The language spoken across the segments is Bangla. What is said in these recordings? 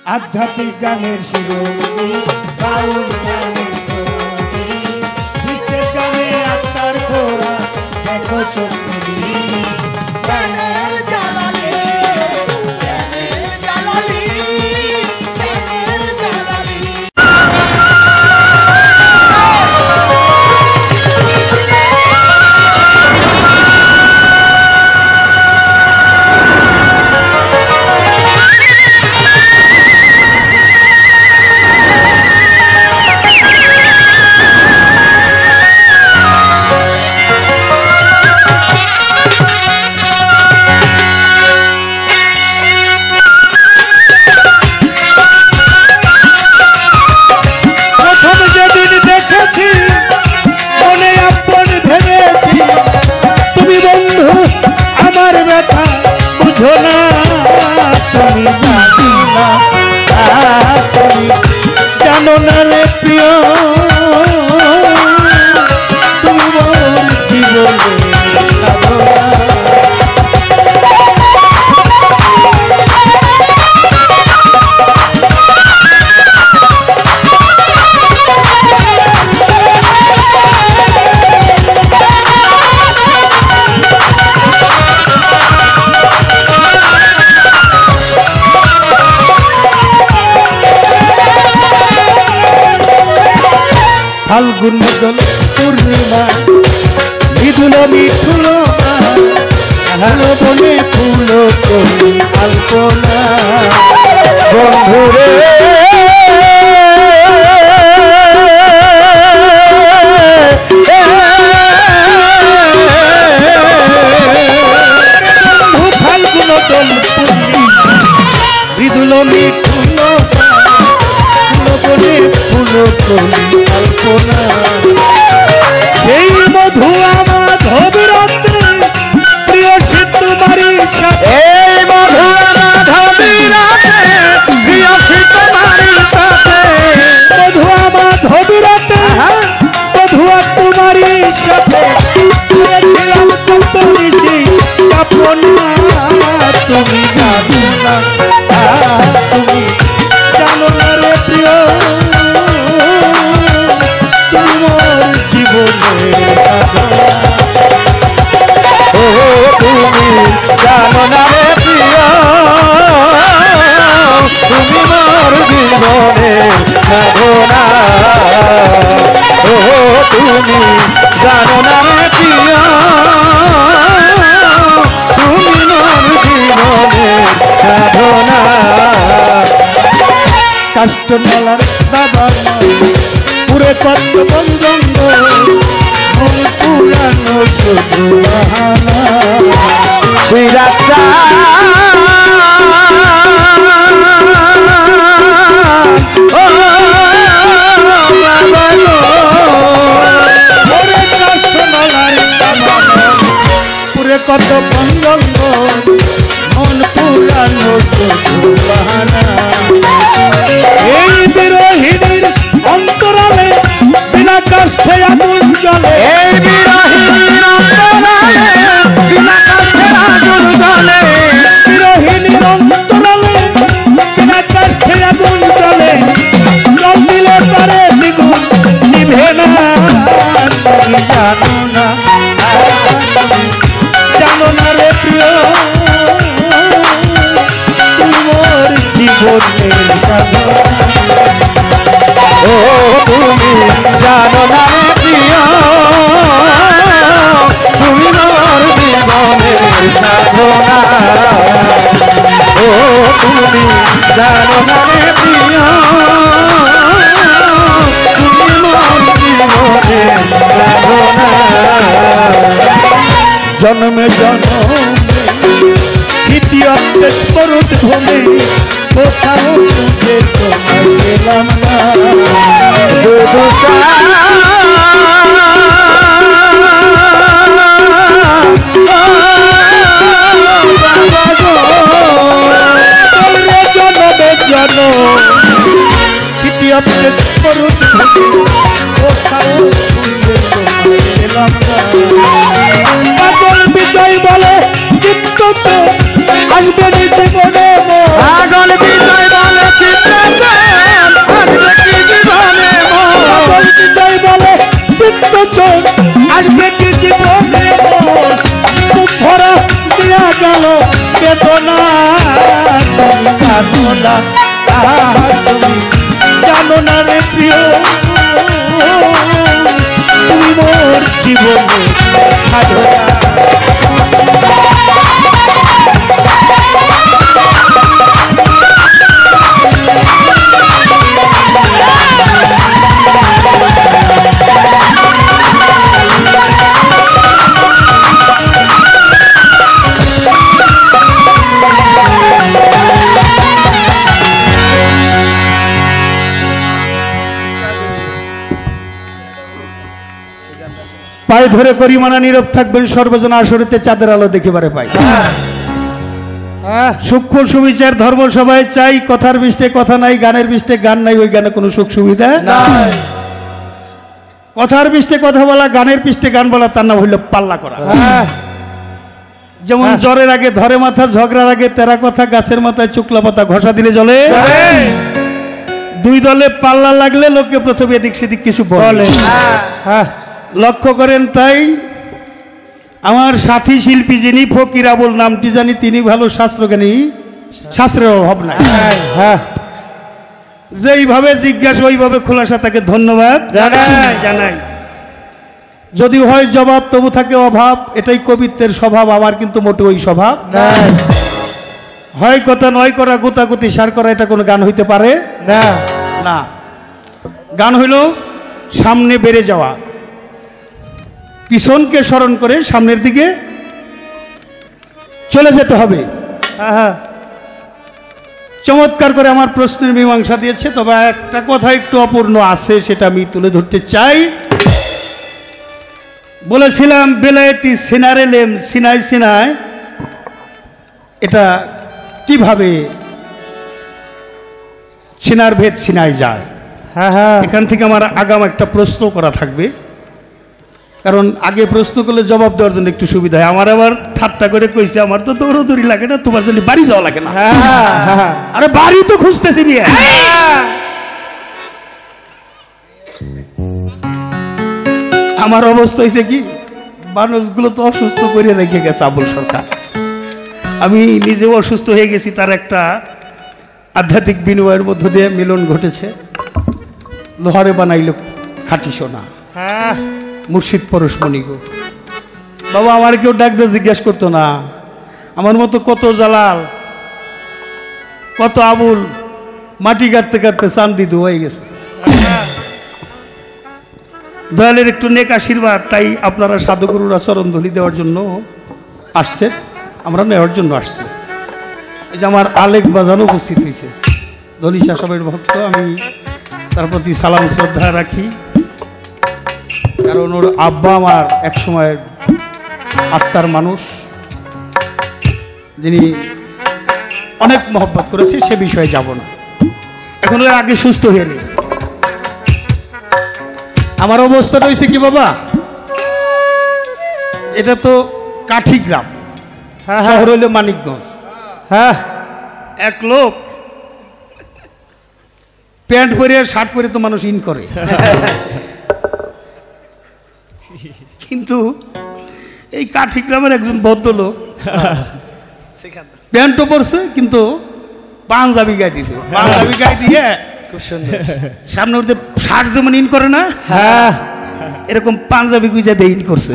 আধ্যাত্মিক গানের শিরোমণি বাউল গানের শিরোমণি বিশ্বের গানে আত্মার খোরা দেখো চোখমণি জ্ঞানের জ্বালালি জ্ঞানের জ্বালালি জ্ঞানের জ্বালালি জানো না রে প্রিয় তোমার জীবনে ফাল্গুন মদল পূর্ণিমা মৃদুল মিঠুল হ্যালো বনে ফুল করি আলপনা বন্ধুরে ফাল্গুন দল পূর্ণিমা মৃদুল মিঠুল বনে ফুল করি আলপনা সেই মধু মাধব রাত্রে প্রিয় তোমারি সাথে এই মধু মাধব রাত্রে প্রিয় তোমারি সাথে মধু মাধব রাত্রে মধু তোমারি সাথে ছিলাম কত নিশি আপনা তুমি জানো না তুমি জানো না রে প্রিয় তোমার জীবনে ও তুমি জানো না রে প্রিয় তুমি মোর জীবনে সাধনা ও তুমি জানো না রে প্রিয় তুমি মোর জীবনে সাধনা কাষ্টমালার বাবা পুরে কত বন্ধঙ্গ মন পুরানো শুধু বাহানা শ্রীরাজা ও বাবা পুরে কাষ্টমালার বাবা পুরে কত বন্ধঙ্গ মন পুরানো শুধু বাহানা এই বিরোহিনীর অন্তরালে বিনা কষ্টে আগুন জ্বলে এই বিরোহিনীর অন্তরালে বিনা কষ্টে আগুন জ্বলে বিরোহিনীর অন্তরালে বিনা কষ্টে আগুন জ্বলে জল দিলে পারে দ্বিগুণ নিভে না তুমি জানো না জানো না রে প্রিয় তোমার জীবনের সাধনা ও তুমি জানো না প্রিয় তুমি মোর জীবনের সাধনা ও তুমি জানো না প্রিয় তুমি মোর জীবনের সাধনা জন্মে জন্মে দ্বিতীয় মরুদ ভূমি কোথাও তুঝে তোমার পেলাম না দ্বিতীয় মরুদ ভূমি কোথাও তুঝে তোমার পেলাম না পাগল বিজয় বলে চিত্ত আসবে জীবনে পাগল বিজয় বলে চিত্ত বেদনা তুমি জানো না, তুমি জানো না রে প্রিয়, তুমি মোর জীবনে সাধনা। পায়ে ধরে করিমানা নীরব থাকবেন, সর্বজন আসরেতে চাঁদের আলো দেখিবারে পাই। সূক্ষ্ম সুবিচার ধর্ম সবাই চাই, কথার বিষ্টে কথা নাই, গানের বিষ্টে গান নাই, ওই গানে কোনো সুখ সুবিধা নাই। কথার বিষ্টে কথা বলা, গানের পৃষ্ঠে গান বলা, তার নাম হইল পাল্লা করা। যেমন জ্বরের আগে ধরে মাথা, ঝগড়ার আগে তেরা কথা, গাছের মাথায় চুকলা পাতা ঘষা দিলে জলে। দুই দলে পাল্লা লাগলে লোকে প্রথমে এদিক সেদিক কিছু বলে। লক্ষ্য করেন, তাই আমার সাথী শিল্পী যিনি ফকির আবুল নামটি জানি, তিনি ভালো শাস্ত্রজ্ঞানী, শাস্ত্রের অভাব নাই। যেইভাবে জিজ্ঞাসা ওইভাবে খোলাসা, তাকে ধন্যবাদ জানাই। যদি হয় জবাব তবু থাকে অভাব, এটাই কবিত্বের স্বভাব। আমার কিন্তু মোটে ওই স্বভাব হয় কথা নয় করা, গোতাগুতি সার করা, এটা কোনো গান হইতে পারে না। না, গান হইল সামনে বেড়ে যাওয়া, পিছনকে স্মরণ করে সামনের দিকে চলে যেতে হবে। চমৎকার করে আমার প্রশ্নের মীমাংসা দিয়েছে, তবে একটা কথা একটু অপূর্ণ আছে, সেটা আমি তুলে ধরতে চাই। বলেছিলাম বেলায়েতি সিনারেলেম সিনাই সিনাই, এটা কিভাবে সিনার ভেদ সিনাই যায়। এখান থেকে আমার আগাম একটা প্রশ্ন করা থাকবে, কারণ আগে প্রশ্ন করলে জবাব দেওয়ার জন্য একটু সুবিধা হয়। আমার আবার ঠাট্টা করে কইছে, আমার তো দৌড়দৌড়ি লাগে না, তোমার জন্য বাড়ি যাওয়া লাগে না। আরে বাড়ি তো খুঁজতেছি নিয়ে। আমার অবস্থা হয়েছে কি, মানুষগুলো তো অসুস্থ করে রেখে গেছে আবুল সরকার, আমি নিজেও অসুস্থ হয়ে গেছি। তার একটা আধ্যাত্মিক বিনিময়ের মধ্য দিয়ে মিলন ঘটেছে। লোহারে বানাইল খাঁটি সোনা, মুর্শিদ পরশমণি গো। বাবা আমার কেউ ডাক দিয়ে জিজ্ঞাসা করতো না, আমার মতো কত জালাল, কত আবুল মাটি কাটতে কাটতে চান্দি হয়ে গেছে। দয়ালের একটু নেক আশীর্বাদ, তাই আপনারা সাধুগুরুরা চরণধুলি দেওয়ার জন্য আসছে, আমরা নেওয়ার জন্য আসছি। এই যে আমার আলেক বাজানো উপস্থিত হয়েছে, ধনিশা সাহেবের ভক্ত, আমি তার প্রতি সালাম শ্রদ্ধা রাখি। কারণ ওর আব্বা আমার এক সময় আত্মার মানুষ, যিনি অনেক মহব্বত করেছে, সে বিষয়ে যাব না। এখন ওর আগে সুস্থ হয়ে নেই। আমার অবস্থাটা হয়েছে কি বাবা, এটা তো কাঠি গ্রাম, শহর হইল মানিকগঞ্জ। এক লোক প্যান্ট পরে শার্ট পরে তো মানুষ ইন করে, কিন্তু এই কাঠি গ্রামের একজন ভদ্রলোক প্যান্টও পরছে, কিন্তু পাঞ্জাবি গায়ে দিছে। পাঞ্জাবি গায়ে দিয়ে খুব সুন্দর, সামনে উঠতে শার্ট যেমন ইন করে না, এরকম পাঞ্জাবি গুজা দিয়ে ইন করছে।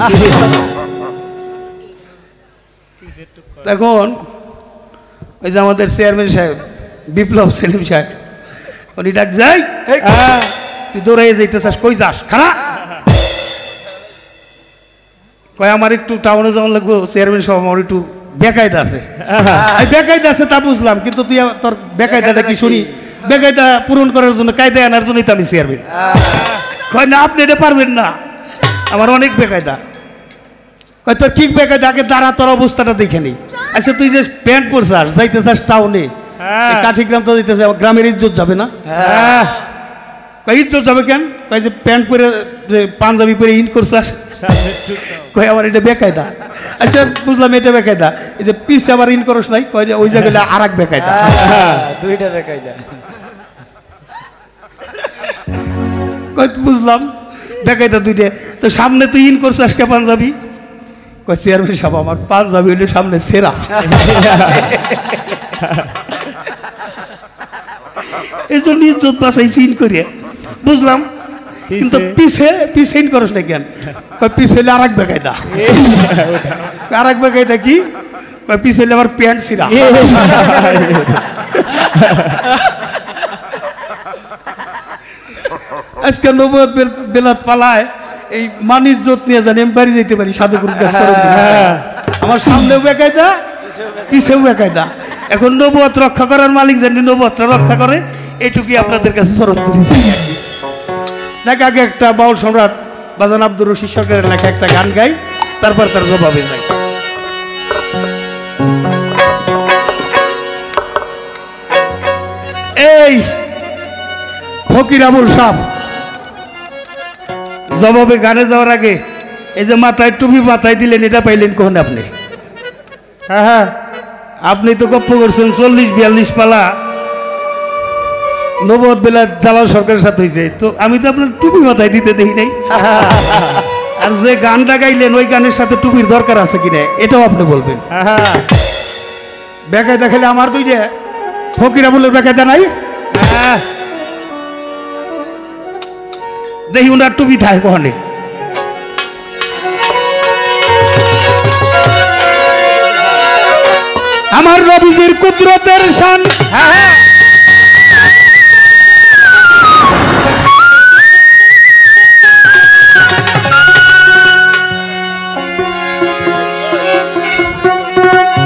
তখন ওই যে আমাদের চেয়ারম্যান সাহেব বিপ্লব সেলিম সাহেব, উনি ডাক যাই, তুই দৌড়াই যাইতে চাস, কই যাস, খারা কয় আমার একটু টাউনে যাওয়ার লাগবো, চেয়ারম্যান সাহেব আমার একটু বেকায়দা আছে। বেকায়দা আছে তা বুঝলাম, কিন্তু তুই তোর বেকায়দাটা কি শুনি, বেকায়দা পূরণ করার জন্য, কায়দা আনার জন্যই তো আমি চেয়ারম্যান। কয় না, আপনি এটা পারবেন না, আমার অনেক বেকায়দা। কয় তোর কি বেকায়দা, আগে দাঁড়া, তোর অবস্থাটা দেখে নেই। আচ্ছা তুই যে প্যান্ট পরছাস, যাইতে চাস টাউনে, কাঠি গ্রাম তো যাইতে চাস, গ্রামের ইজ্জত যাবে না? কয় ইজ্জত যাবে কেন? কয় যে প্যান্ট পরে, পাঞ্জাবি পরে ইন করছাস, কয় আমার এটা বেকায়দা। আচ্ছা বুঝলাম এটা বেকায়দা, এই যে পিছে আবার ইন করস নাই, কয় যে ওই জায়গায় আর এক বেকায়দা, দুইটা বেকায়দা। কয় বুঝলাম বেকায়দা দুইটা, তো সামনে তুই ইন করছাস কে পাঞ্জাবি, কয় চেয়ারম্যান সাহেব আমার পাঞ্জাবি হইলে সামনে সেরা। এই জন্য ইজ্জত বাঁচাই চিন করিয়া বুঝলাম, কিন্তু পিছে পিছেইন করস না কেন? পিছে হইলে আর এক বেকায়দা। আর এক বেকায়দা কি? পিছে হইলে আমার প্যান্ট ছিঁড়া। আজকে নবুয়ত বেলাত পালায় এই মান ইজ্জত নিয়ে জানি আমি বাড়ি যেতে পারি সাধুগুরু। আমার সামনেও বেকায়দা, পিছেও বেকায়দা। এখন নবুয়ত রক্ষা করার মালিক জানি নবুয়তটা রক্ষা করে, এটুকুই আপনাদের কাছে শরৎ করেছি। দেখ আগে একটা বাউল সম্রাট বাজান আব্দুর রশিদ সরকারের লেখা একটা গান গাই, তারপর তার জবাবে যাই। এই ফকির আবুল সাহ জবাবে গানে যাওয়ার আগে এই যে মাথায় টুপি মাথায় দিলেন, এটা পাইলেন কখন আপনি? হ্যাঁ হ্যাঁ, আপনি তো গপ্প করছেন 40-42 পালা নবুয়ত বেলা জালাল সরকারের সাথে হয়েছে, তো আমি তো আপনার টুপি মাথায় দিতে দেখি নাই। আর যে গানটা গাইলেন ওই গানের সাথে টুপির দরকার আছে কিনা এটাও আপনি বলবেন। বেকায়দা খেলে আমার দুইটা ফকির আবুলের বেকায়দা নাই। দেখি উনার টুপি থাকে কখনে। আমার নবীজির কুদরতের শান,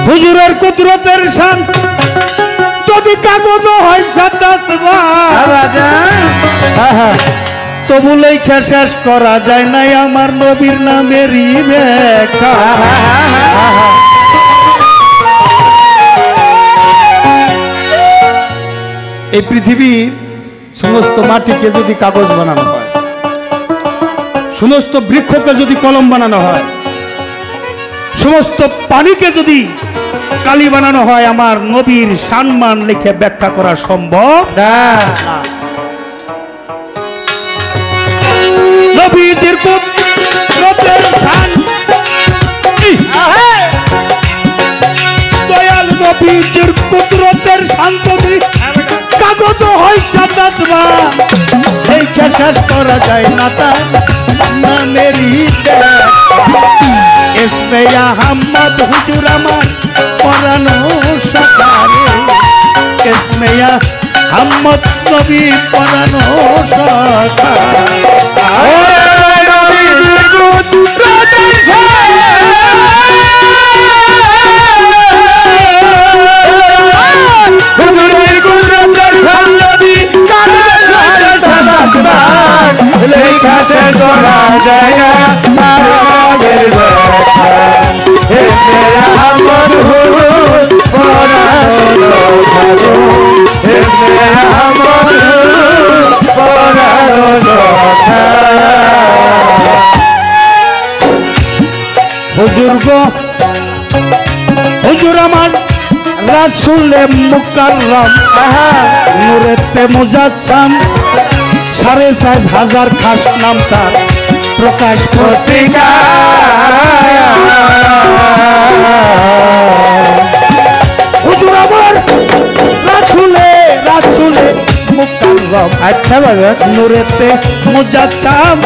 হুজুরের কুদরতের শান যদি কাগজ হয় তবু লেখা শেষ করা যায় নাই আমার নবীর নামেরই ব্যাখ্যা। এই পৃথিবীর সমস্ত মাটিকে যদি কাগজ বানানো হয়, সমস্ত বৃক্ষকে যদি কলম বানানো হয়, সমস্ত পানিকে যদি কালি বানানো হয়, আমার নবীর সম্মান লিখে ব্যাখ্যা করা সম্ভব না। নবীজির কুদরতের শান, দয়াল নবীজির কুদরতের শান যদি কাগজ হয় সাতাতবা লিখে শেষ করা যায় না তার নামেরই ইসমে আহমদ হুজুর আমার পরানো সকারে, ইসমে আহমদ নবী পরানো সকারে। হুজুর আমার রাসূলে মুকাররম নূরেতে মুজাসসাম 4,500 খাস নাম তার প্রকাশ পত্রিকা। হুজুর আমার রাসূলে মুকাররম, আচ্ছা বাবা, নূরেতে মুজাসসাম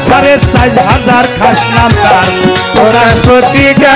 4,500 খাস নাম তার প্রকাশ পত্রিকা।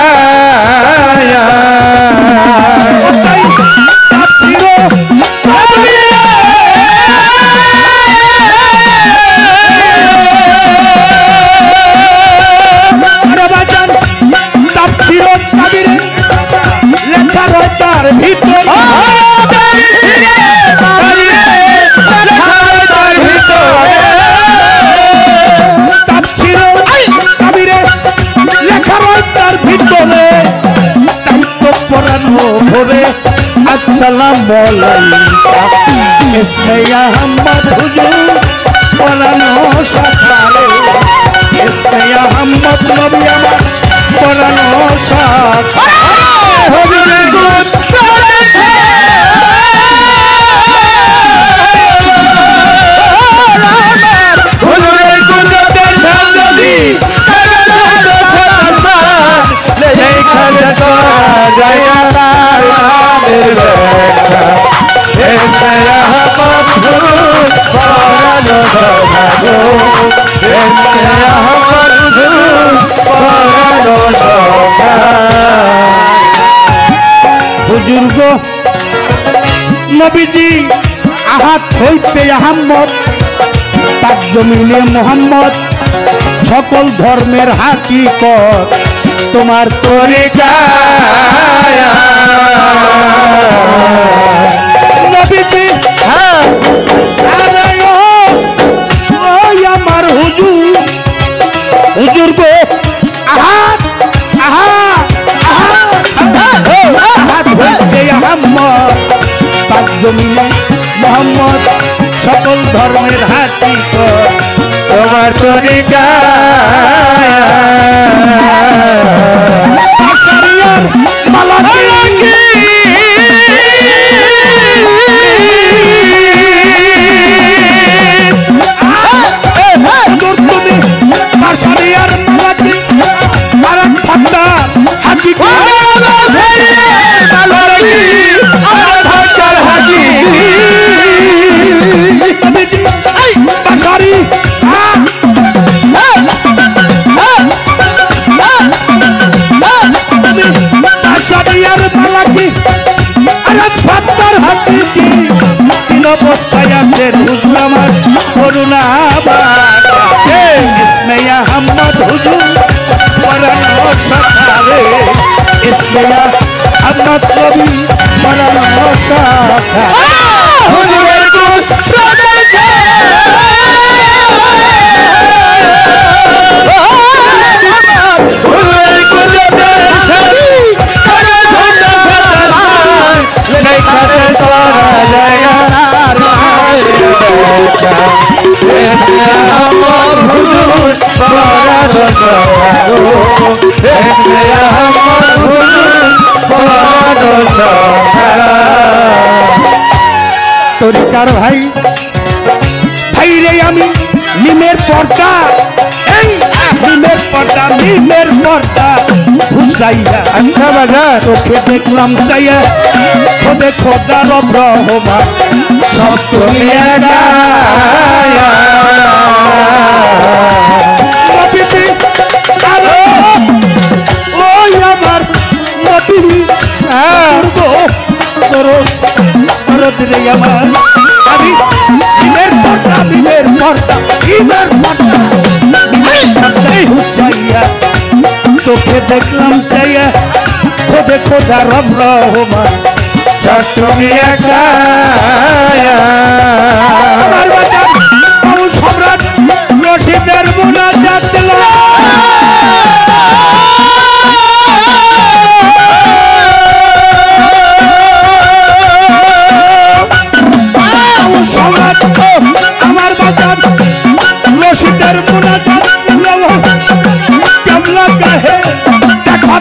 আসসালামু আলাইকা ইসমে আহমদ হুজুর পরানো সকারে, ইসমে আহমদ নবী আমার পরানো সকারে। হুজুরের কুদরতের শান যদি হুজুর গো নবীজি আহাত হইতে আহম্মদ তার জমিনে মোহাম্মদ সকল ধর্মের হাকিকত তোমার তরিকা নবীজি ওই আমার হুজুর হুজুর গো আহাত আহম্মদ তার জমিনে মোহাম্মদ সকল ধর্মের হাকিকত তোমার তরিকা করুণা ইসমে আহমদ হুজুর পরানো সখারে ইসমে আহমদ কবি পরানো সখা হুজুরের গুণ প্রদেশে হুজুরের গুণ প্রদেশে লেখাতে করা যায় তরিকার ভাই ভাই রে আমি নিমের পর্দা এই নিমের পর্দা ঘুষাইয়া আচ্ছা বাজা চোখে দেখলাম চাইয়া খোদে খোদা রব রহমান সব তুমি ওই আমার নবী রে আমার আমি নিমের পর্দা হুসাইয়া চোখে দেখলাম চাইয়া খোদে খোদা রব রহমান তুমি একা আমার বাজার সম্রাট রশিদের মুনাজাত সম্রাট আমার বাজার রশিদের মুনাজাত কেমলা কাহে দেখা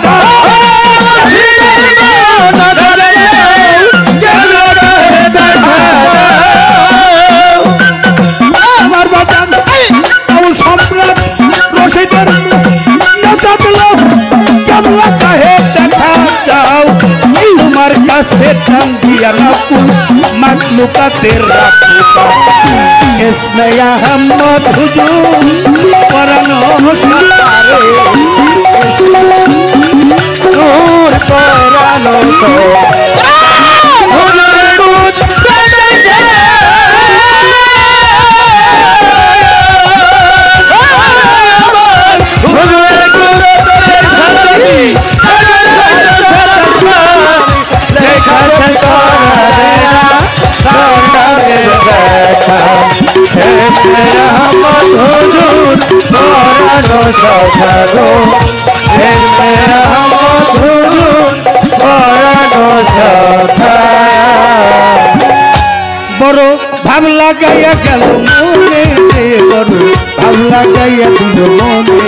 से दिया मखलूका तेरा इसमें अहमद हुजूर परनो नूर परनो बड़ो भाव लगाया गल मोने बड़ो भाव लगाया दिल मोने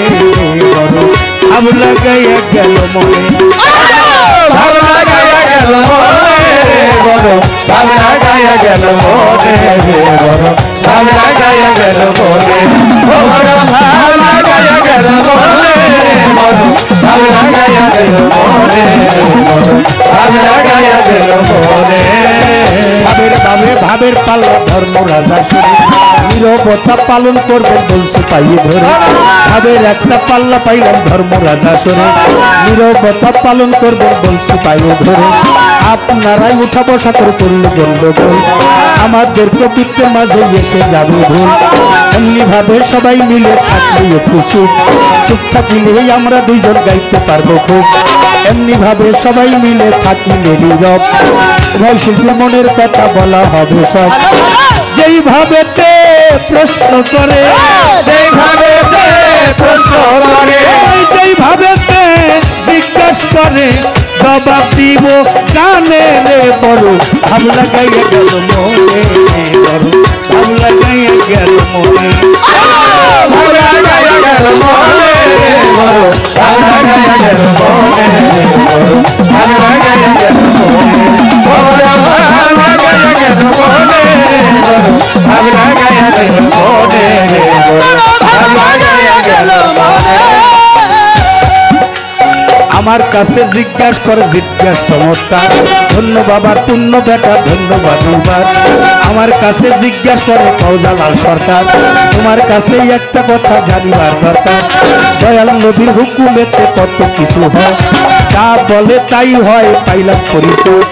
बड़ो भाव लगाया गल मोने भाव लगाया गल मोने बड़ो भाव लगाया गल मोने बड़ो भाव लगाया गल मोने बड़ो भाव लगाया गल मोने ভাবের পাল্লা ধর্ম রাজা শুনে নীরবতা পালন করবেন বলছে পাইয়ে ধরে ভাবের একটা পাল্লা পাইলাম ধর্ম রাজা শুনে নীরবতা পালন করবেন বলছে পাইয়ে ধরে আপনারাই উঠা বসা করে করলে গন্ডগোল আমাদের প্রকৃতির মাঝে এসে যাবে ভুল এমনি ভাবে সবাই মিলে থাকলে একটু সুখ চুপ থাকিলেই আমরা দুইজন গাইতে পারবো খুব এমনি ভাবে সবাই মিলে থাকিলে নীরব ভাই শিল্পীর মনের কথা বলা হবে সব যেই ভাবেতে প্রশ্ন করে যেই ভাবেতে প্রশ্ন করে যেই ভাবেতে জিজ্ঞাস করে জবাব দিব কানে রে বড় ভাব লাগাইয়া গেল মনে বড় ভাব লাগাইয়া গেল মনে ভাব লাগাইয়া গেল মনে বড় ভাব লাগাইয়া গেল মনে বড় ভাব লাগাইয়া গেল মনে বড় ভাব লাগাইয়া গেল মনে বড় ভাব লাগাইয়া গেল মনে বড় ভাব লাগাইয়া গেল মনে আমার কাছে জিজ্ঞাসা করে জিজ্ঞাসা চমৎকার ধন্য বাবার পূর্ণ বেটা ধন্যবাদ আমার কাছে জিজ্ঞাসা করে কৌজালাল সরকার তোমার কাছে একটা কথা জানিবার দরকার দয়াল নবীর হুকুমেতে কত কিছু হয় যা বলে তাই হয় পাইলাম পরিচয়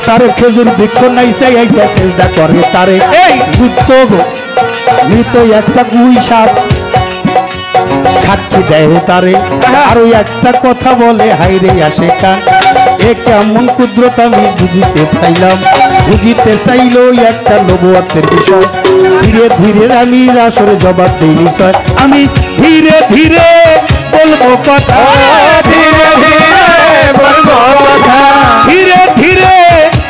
তারে খেজুর বৃক্ষ নাই চাই আইসা চেষ্টা করে তারে এই যুদ্ধ মৃত একটা গুই সাপ সাক্ষী দেয় তারে আর ওই একটা কথা বলে হাইরে আসে কান এ কেমন কুদরত আমি বুঝিতে চাইলাম বুঝিতে চাইল একটা নবুয়তের বিষয় ধীরে ধীরে আমি আসলে জবাব দিই বিষয় আমি ধীরে ধীরে বলবো কথা ধীরে ধীরে বলবো কথা ধীরে ধীরে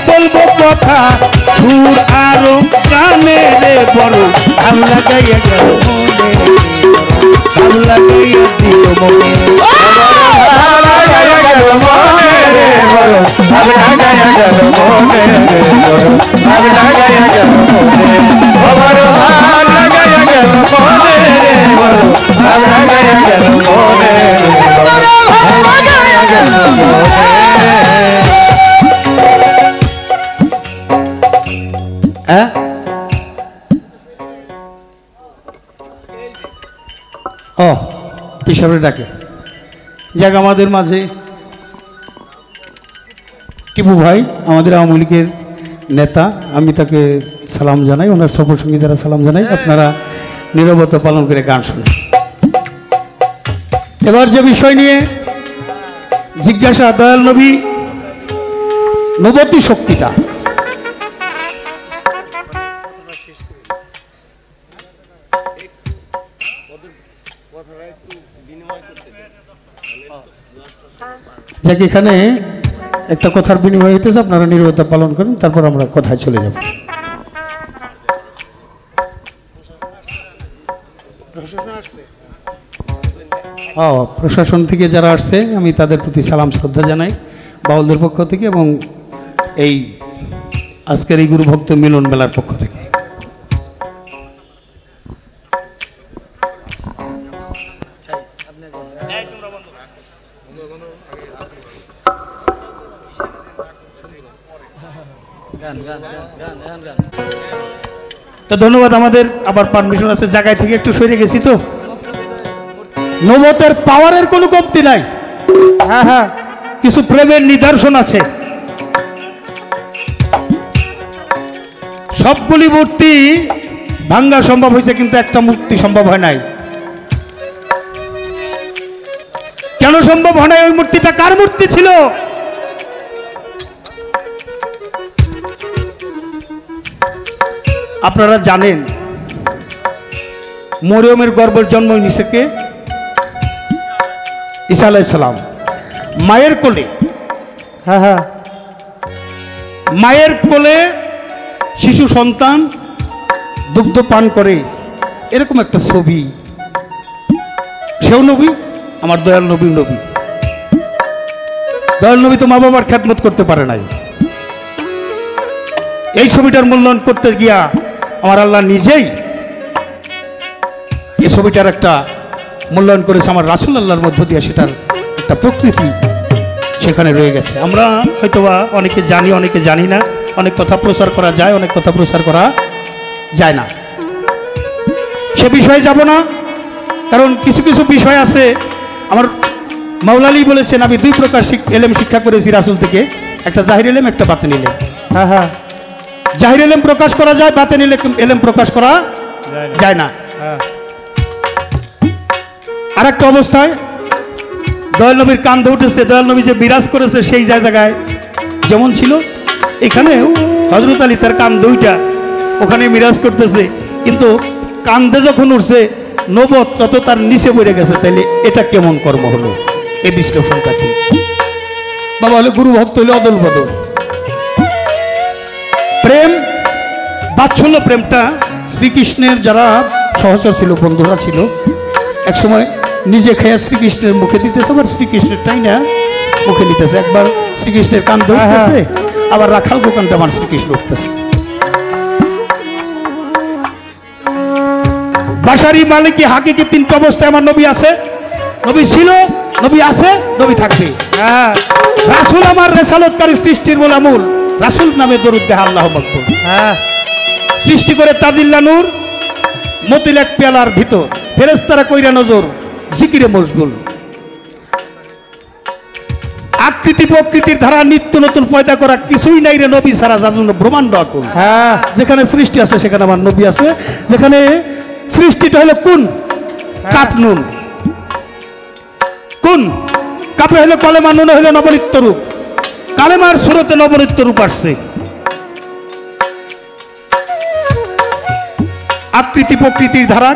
বলবো কথা সুর আরো কানে রে বড় আল্লাহ গাইয়া গেল মনে ভাব লাগাইয়া দিল মনে ভাব লাগাইয়া গেল মনে রে বড় ভাব লাগাইয়া গেল মনে রে বড় ভাব লাগাইয়া গেল মনে বড় ভাব লাগাইয়া গেল মনে রে বড় ভাব লাগাইয়া গেল মনে রে বড় ভাব লাগাইয়া গেল মনে হ্যাঁ ও পিসাবে ডাকে যাক আমাদের মাঝে টিপু ভাই আমাদের আওয়ামী লীগের নেতা আমি তাকে সালাম জানাই ওনার সফর সঙ্গী দ্বারা সালাম জানাই আপনারা নীরবতা পালন করে গান শুনুন এবার যে বিষয় নিয়ে জিজ্ঞাসা দয়াল নবী নবতী শক্তিটা যাক এখানে একটা কথার বিনিময় হইতেছে আপনারা নীরবতা পালন করেন তারপর আমরা কথায় চলে যাব প্রশাসন থেকে যারা আসছে আমি তাদের প্রতি সালাম শ্রদ্ধা জানাই বাউলদের পক্ষ থেকে এবং এই আজকের এই গুরু ভক্ত মিলন মেলার পক্ষ থেকে তো ধন্যবাদ আমাদের আবার পারমিশন আছে জায়গায় থেকে একটু সরে গেছি তো নবতের পাওয়ারের কোনো কমতি নাই হ্যাঁ হ্যাঁ কিছু প্রেমের নিদর্শন আছে সবগুলি মূর্তি ভাঙ্গা সম্ভব হয়েছে কিন্তু একটা মূর্তি সম্ভব হয় নাই কেন সম্ভব হয় নাই ওই মূর্তিটা কার মূর্তি ছিল আপনারা জানেন মরিয়মের গর্ভের জন্ম নিছে কে ঈসা আলাইহিস সালাম মায়ের কোলে হ্যাঁ হ্যাঁ মায়ের কোলে শিশু সন্তান দুগ্ধ পান করে এরকম একটা ছবি সেও নবী আমার দয়াল নবী নবী দয়াল নবী তো মা বাবার খেদমত করতে পারে নাই এই ছবিটার মূল্যায়ন করতে গিয়া আমার আল্লাহ নিজেই এই ছবিটার একটা মূল্যায়ন করেছে আমার রাসূল আল্লাহর মধ্য দিয়ে, সেটার একটা প্রকৃতি সেখানে রয়ে গেছে। আমরা হয়তোবা অনেকে জানি, অনেকে জানি না। অনেক কথা প্রচার করা যায়, অনেক কথা প্রচার করা যায় না। সে বিষয়ে যাব না, কারণ কিছু কিছু বিষয় আছে। আমার মাওলা আলী বলেছেন, আমি দুই প্রকার এলেম শিক্ষা করেছি রাসূল থেকে, একটা জাহির এলেম, একটা বাতিন এলেম। হ্যাঁ হ্যাঁ জাহির এলেম প্রকাশ করা যায়, বাতিন এলেম প্রকাশ করা যায় না। হ্যাঁ আর একটা অবস্থায় দয়াল নবীর কান্ধে উঠেছে, দয়াল নবী যে বিরাজ করেছে সেই জায়গায় যেমন ছিল, এখানেও হযরত আলী তার কান দুইটা ওখানে বিরাজ করতেছে, কিন্তু কান্ধে যখন উঠছে নবত তত তার নিচে পড়ে গেছে। তাইলে এটা কেমন কর্ম হলো? এই বিশ্লেষণটা কি? বাবা হলে গুরু ভক্ত হলে অদল বদল। প্রেম, বাৎসল্য প্রেমটা শ্রীকৃষ্ণের যারা সহচর ছিল, বন্ধুরা ছিল, একসময় নিজে খেয়ে শ্রীকৃষ্ণের মুখে দিতেছে, আবার শ্রীকৃষ্ণের টাই না মুখে নিতেছে। একবার শ্রীকৃষ্ণের কান্দে উঠতেছে, আবার রাখাল দোকানটা আমার শ্রীকৃষ্ণ উঠতেছে। বাসারি মালিকি হাকিকি তিনটা অবস্থায় আমার নবী আছে, নবী ছিল, নবী আছে, নবী থাকবে। হ্যাঁ রাসূল আমার রেসালতকারী, সৃষ্টির মূল আমূল। রাসূল নামে দরুদ দেহ আল্লাহু আকবার। হ্যাঁ সৃষ্টি করে তাজিল্লা নূর, মতিল এক পেয়ালার ভিতর, ফেরেশতারা কইরা নজর, জিকিরে মশগুল। আকৃতি প্রকৃতির ধারা নিত্য নতুন পয়দা করা কিছুই নাই রে নবী ছাড়া, যার জন্য ব্রহ্মাণ্ড আকুল। হ্যাঁ যেখানে সৃষ্টি আছে সেখানে আমার নবী আছে। যেখানে সৃষ্টিটা হলো কোন কাপ নুন, কোন কাপে হলো কলেমা, নুনে হলো নবনিত্য রূপ। কালেমার সুরতে নবনিত্য রূপ আসছে। আকৃতি প্রকৃতির ধারা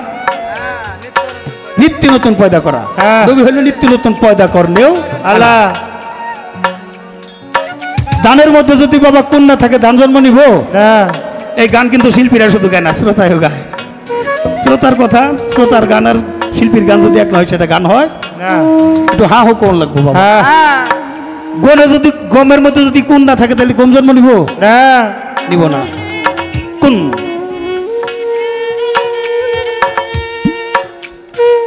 নিত্য নতুন পয়দা করা। হ্যাঁ। নবী হলো নিত্য নতুন পয়দা করলেও আল্লাহ। দানের মধ্যে যদি বাবা কোন না থাকে, দান জন্ম নিব। হ্যাঁ এই গান কিন্তু শিল্পীরা শুধু গায় না, শ্রোতায় গায়। শ্রোতার কথা, শ্রোতার গান আর শিল্পীর গান যদি এক নয়, সেটা গান হয় না। একটু হা হো কোন লাগবো বাবা। হ্যাঁ গনে যদি গমের মধ্যে যদি কোন না থাকে, তাহলে গম জন্ম নিব? না নিব না। কোন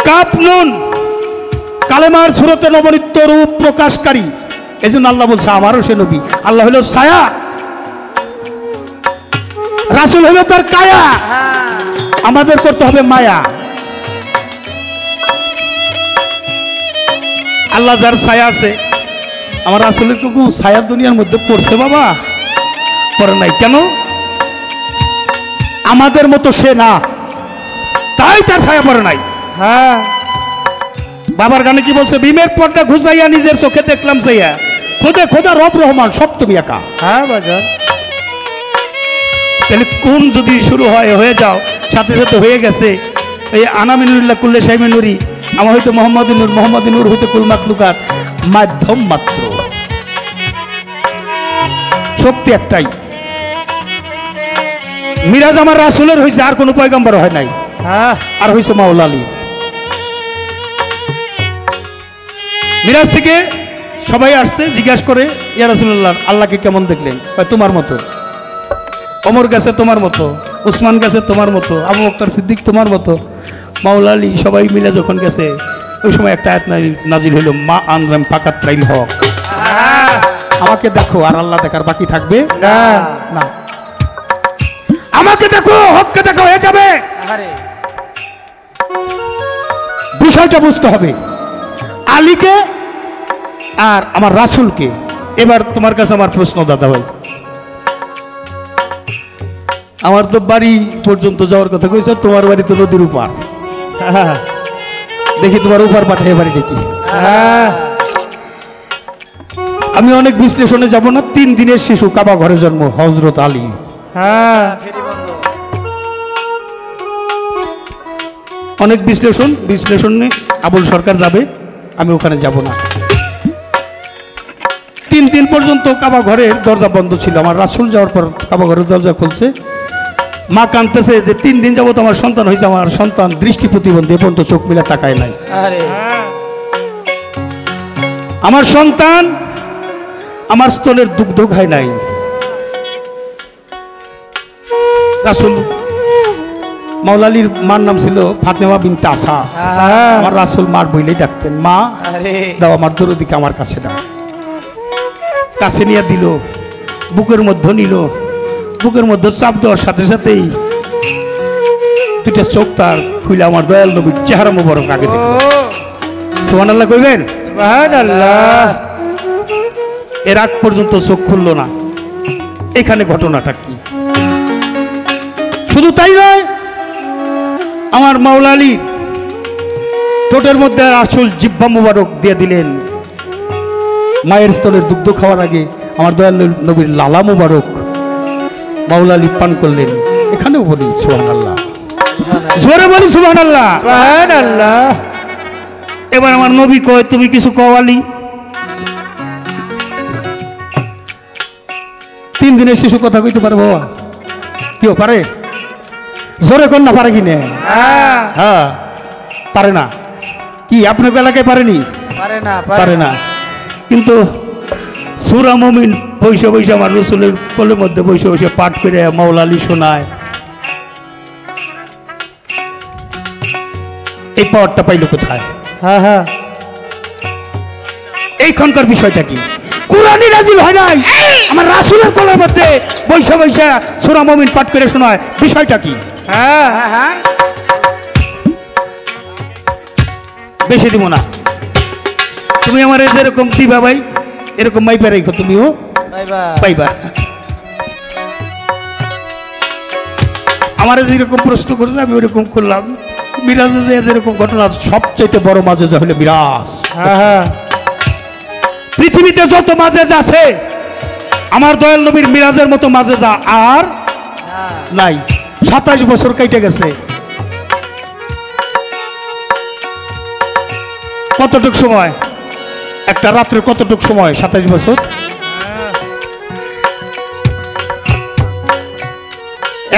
কাপ নুন, কালেমার সুরতে নবনিত্য রূপ প্রকাশকারী। এই জন্য আল্লাহ বলছে আমারও সে নবী। আল্লাহ হলো ছায়া, রাসূল হলো তার কায়া। আমাদের করতে হবে মায়া। আল্লাহ যার ছায়া আছে, আমার রাসূলের কোনো ছায়া দুনিয়ার মধ্যে পড়ছে বাবা? পড়ে নাই। কেন? আমাদের মতো সে না, তাই তার ছায়া পড়ে নাই। হ্যাঁ বাবার গানে কি বলছে? ভীমের পর্দা ঘুষাইয়া নিজের চোখে দেখলাম ছায়া, খোদে খোদা রব রহমান সব তুমি একা। হ্যাঁ বাজার। তাহলে কোন যদি শুরু হয়ে যাও, সাথে সাথে হয়ে গেছে এই আনামিনুল্লাহ কুল্লে সাইমিনুরি, আমার হয়তো মোহাম্মদ নূর হইতে কুল মাকলুকাত, মাধ্যম মাত্র, শক্তি একটাই। মিরাজ আমার রাসূলের হয়েছে, আর কোনো পয়গম্বর হয় নাই। হ্যাঁ আর হয়েছে মাওলা আলী। মিরাজ থেকে সবাই আসছে, জিজ্ঞাসা করে, ইয়া রাসূলুল্লাহ আল্লাহকে কেমন দেখলেন? তোমার মতো। ওমর গেছে তোমার মতো, উসমান গেছে তোমার মতো, আবু বকর সিদ্দিক তোমার মতো। মাওলা আলী সবাই মিলে যখন গেছে, ওই সময় একটা আয়াত নাজিল হলো, মা আনরাম পাকাত রাইল হক। আমাকে দেখো, আর আল্লাহ দেখার বাকি থাকবে না না। আমাকে দেখো, হককে দেখো, হয়ে যাবে। বিষয়টা বুঝতে হবে, আলীকে আর আমার রাসূলকে। এবার তোমার কাছে আমার প্রশ্ন দাদা ভাই, আমার তো বাড়ি পর্যন্ত যাওয়ার কথা কইছ, তোমার বাড়ি তো নদীর উপার। দেখি তোমার উপার পাঠায় বাড়ি দেখি। আমি অনেক বিশ্লেষণে যাব না। 3 দিনের শিশু, কাবা ঘরে জন্ম, হযরত আলী। হ্যাঁ অনেক বিশ্লেষণে আবুল সরকার যাবে, আমি ওখানে যাব না। 3 দিন পর্যন্ত কাবা ঘরের দরজা বন্ধ ছিল। আমার রাসূল যাওয়ার পর কাবা ঘরের দরজা খুলছে। মা কাঁদতেছে যে 3 দিন যাবত আমার সন্তান হয়েছে, আমার সন্তান দৃষ্টি প্রতিবন্ধী, পর্যন্ত চোখ মিলে তাকায় নাই। আমার সন্তান আমার স্তনের দুগ্ধ খায় নাই। রাসূল মাওলা আলীর মার নাম ছিল ফাতেমা বিনতে আসা। আমার রাসূল মার বইলেই ডাকতেন, মা আরে দাও আমার দরদিকে আমার কাছে দাও। কাছে নিয়ে দিল, বুকের মধ্যে নিল, বুকের মধ্যে চাপ দেওয়ার সাথে সাথেই দুটা চোখ তার খুলে আমার দয়াল নবীর চেহারা মোবারক আগে দেখল। সুবহানাল্লাহ কইবেন? সুবহানাল্লাহ। এর আগ পর্যন্ত চোখ খুলল না। এখানে ঘটনাটা কি? শুধু তাই নয়, আমার মাওলা আলী ঠোঁটের মধ্যে আসল জিহ্বা মুবারক দিয়ে দিলেন। মায়ের স্তনের দুগ্ধ খাওয়ার আগে আমার দয়াল নবীর লালা মুবারক মাওলা আলী পান করলেন। এখানেও বলি সুবহানাল্লাহ, জোরে বলি সুবহানাল্লাহ। সুবহানাল্লাহ। এবার আমার নবী কয়, তুমি কিছু কও আলী? 3 দিনের শিশু কথা কইতে পারে বাবা? কেউ পারে? জোরে কর না, পারে কি না? হ্যাঁ পারে না। কি আপনার এলাকায় পারেনি? পারে না পারে না। কিন্তু সূরা মুমিন বৈশে বৈশে আমার রাসূলের কোলের মধ্যে বৈশে বৈশে পাঠ করে মাওলা আলী শোনায়। এই পাওয়ারটা পাইল কোথায়? হ্যাঁ হ্যাঁ। এইখানকার বিষয়টা কি? কুরআনই নাজিল হয় নাই, আমার রাসূলের কোলের মধ্যে বৈশে বৈশে সূরা মুমিন পাঠ করে শোনায়। বিষয়টা কি? হ্যাঁ হ্যাঁ হ্যাঁ বেশি দিব না, তুমি আমার যেরকম দিবা ভাই এরকম মাইপা রেখো, তুমিও বাই বাই পাইবা। আমার যেরকম প্রশ্ন করেছে আমি ওরকম করলাম। মিরাজে যে যেরকম ঘটনা, সবচেয়ে বড় মাজেজা হলো মিরাজ। হ্যাঁ হ্যাঁ। পৃথিবীতে যত মাজেজা আছে আমার দয়াল নবীর মিরাজের মতো মাজেজা আর নাই। 27 বছর কেটে গেছে। কতটুক সময়? একটা রাত্রে কতটুক সময়? 27 বছর।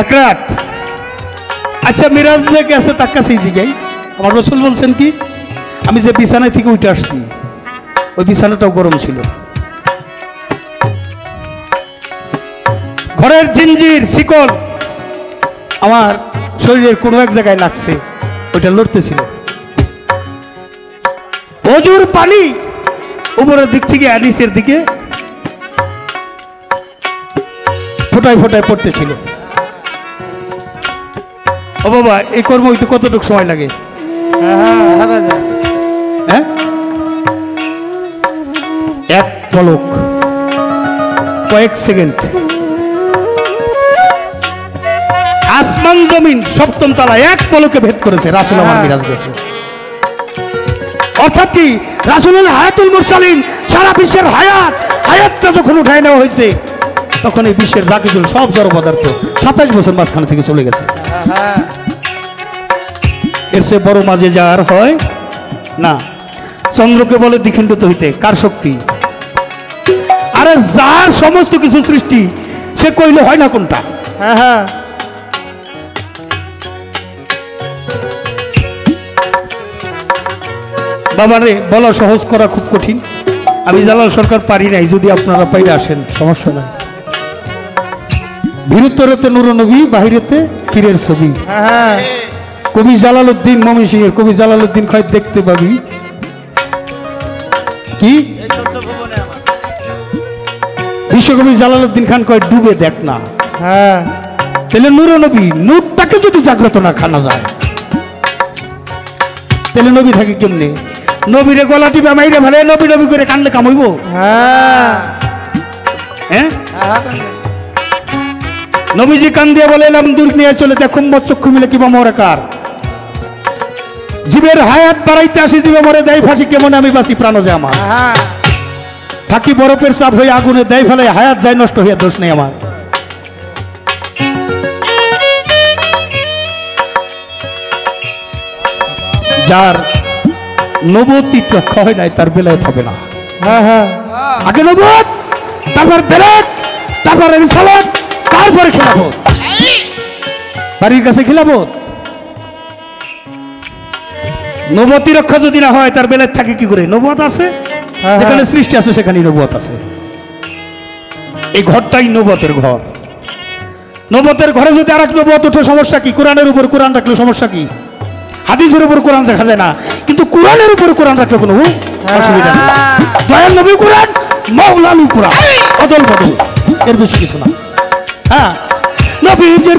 এক রাত। আচ্ছা মিরাজ যে গেছে তার কাছেই জিগাই, আমার রাসূল বলছেন কি, আমি যে বিছানায় থেকে উঠে আসছি ওই বিছানাটাও গরম ছিল। ঘরের জিঞ্জির শিকল আমার শরীরের কোনো এক জায়গায় লাগছে, ওইটা লড়তেছিল। অজুর পানি উপরের দিক থেকে নিচের দিকে ফোটায় ফোটায় পড়তেছিল। ও বাবা, এই কর্ম হইতে কতটুকু সময় লাগে? হ্যাঁ, এক পলক, কয়েক সেকেন্ড। আসমান জমিন সপ্তম তলা এক পলকে ভেদ করেছে। রাসূল আমার মিরাজ গেছে। অর্থাৎ কি, রাসূল হলেন হায়াতুল মুরসালিন। সারা বিশ্বের হায়াতটা যখন উঠায় নেওয়া হয়েছে তখন এই বিশ্বের যা কিছু সব জড় পদার্থ 27 বছর মাঝখানে থেকে চলে গেছে। এর চেয়ে বড় মাঝে যা আর হয় না। চন্দ্রকে বলে দ্বিখণ্ডিত হইতে, কার শক্তি? আরে যার সমস্ত কিছু সৃষ্টি সে কইলে হয় না কোনটা? হ্যাঁ হ্যাঁ। বাবারে বলা সহজ করা খুব কঠিন। আমি জালাল সরকার পারি নাই, যদি আপনারা পাইরে আসেন সমস্যা নাই। ভিতরেতে নূর নবী, বাহিরেতে পীরের ছবি। হ্যাঁ। কবি জালালউদ্দিন ময়মনসিংহের কবি জালালউদ্দিন খয় দেখতে পাবি কি, বিশ্বকবি জালালউদ্দিন খান কয় ডুবে দেখ না। হ্যাঁ। তাহলে নূর নবী, নূরটাকে যদি জাগ্রত না খানা যায় তাহলে নবী থাকে কেমনে? নবীরে গলা টিপে মাইরে ফেলে নবী নবী করে কানলে কামইব? হ্যাঁ। হ্যাঁ, নবীজি কান দিয়ে বলে এলাম দূর নিয়ে চলে দেখো চক্ষু মিলে কিবা মরে কার। জীবের হায়াত বাড়াইতে আসি, জীবে মরে দেয় ফাঁসি, কেমন আমি বাঁচি প্রাণ যে আমার। থাকি বরফের চাপ হয়ে আগুনে দেয় ফেলে, হায়াত যায় নষ্ট হয়ে, দোষ নেই আমার। যার নবুয়ত রক্ষা হয় নাই তার বেলায়েত হবে না। হ্যাঁ হ্যাঁ। আগে নবুয়ত, তারপর বেলায়েত, তারপর রিসালাত, তারপরে খিলাফত। বাড়ির কাছে খিলাফত। নবুয়ত রক্ষা যদি না হয় তার বেলায়েত থাকে কি করে? নবুয়ত আছে, হ্যাঁ। যেখানে সৃষ্টি আছে সেখানেই নবুয়ত আছে। এই ঘরটাই নবুয়তের ঘর। নবতের ঘরে যদি আর এক নবত ওঠে সমস্যা কি? কোরআনের উপর কোরআন রাখলে সমস্যা কি? হাদিসের উপর কোরআন দেখা যায় না, কিন্তু কোরআনের উপর কোরআন রাখলে কোনো অসুবিধা নেই। দয়াল নবী কোরআন, মৌলানি কোরআন, অদল বদল, এর বেশি কিছু না। হ্যাঁ, নবীজির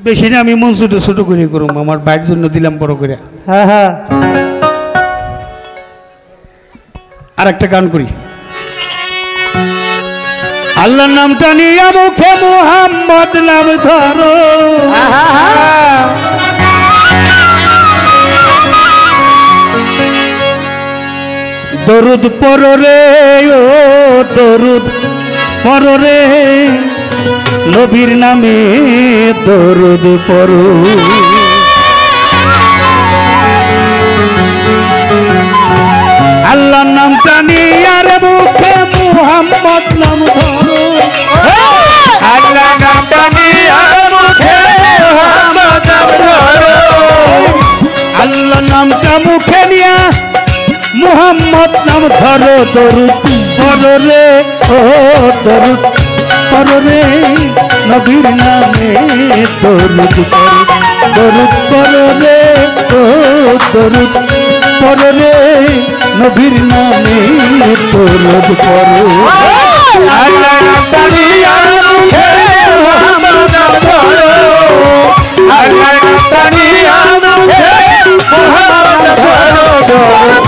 বেশি না, আমি মন ছোট ছোট করে করুম, আমার বাইর জন্য দিলাম বড় করে। হ্যাঁ হ্যাঁ, আর একটা গান করি। আল্লাহর নামটা নিয়ে মুখে মুহাম্মদ নাম ধরো, দরুদ পড়ো রে, ও দরুদ পড়ো রে, নবীর নামে দরুদ পড়ো। আল্লাহর নামটা নিয়ে আর মুখে মুহাম্মদ নাম ধরো, আল্লাহ নামটা নিয়ে মুখে মুহাম্মদ নাম ধরো, আল্লাহর নামটা মুখে নিয়া মুহাম্মদ নাম ধরো, দরুদ পড়ো রে, ও দরুদ পড়ো রে, নবীর নামে দরুদ পড়ো, দরুদ পড়ো রে, ও দরুদ পড়ো রে, নবীর নামে দরুদ পড়ো। আল্লাহ নামটা নিয়ে মুখে মুহাম্মদ নাম ধরো, আল্লাহ নামটা নিয়ে মুখে মুহাম্মদ নাম ধরো, দরুদ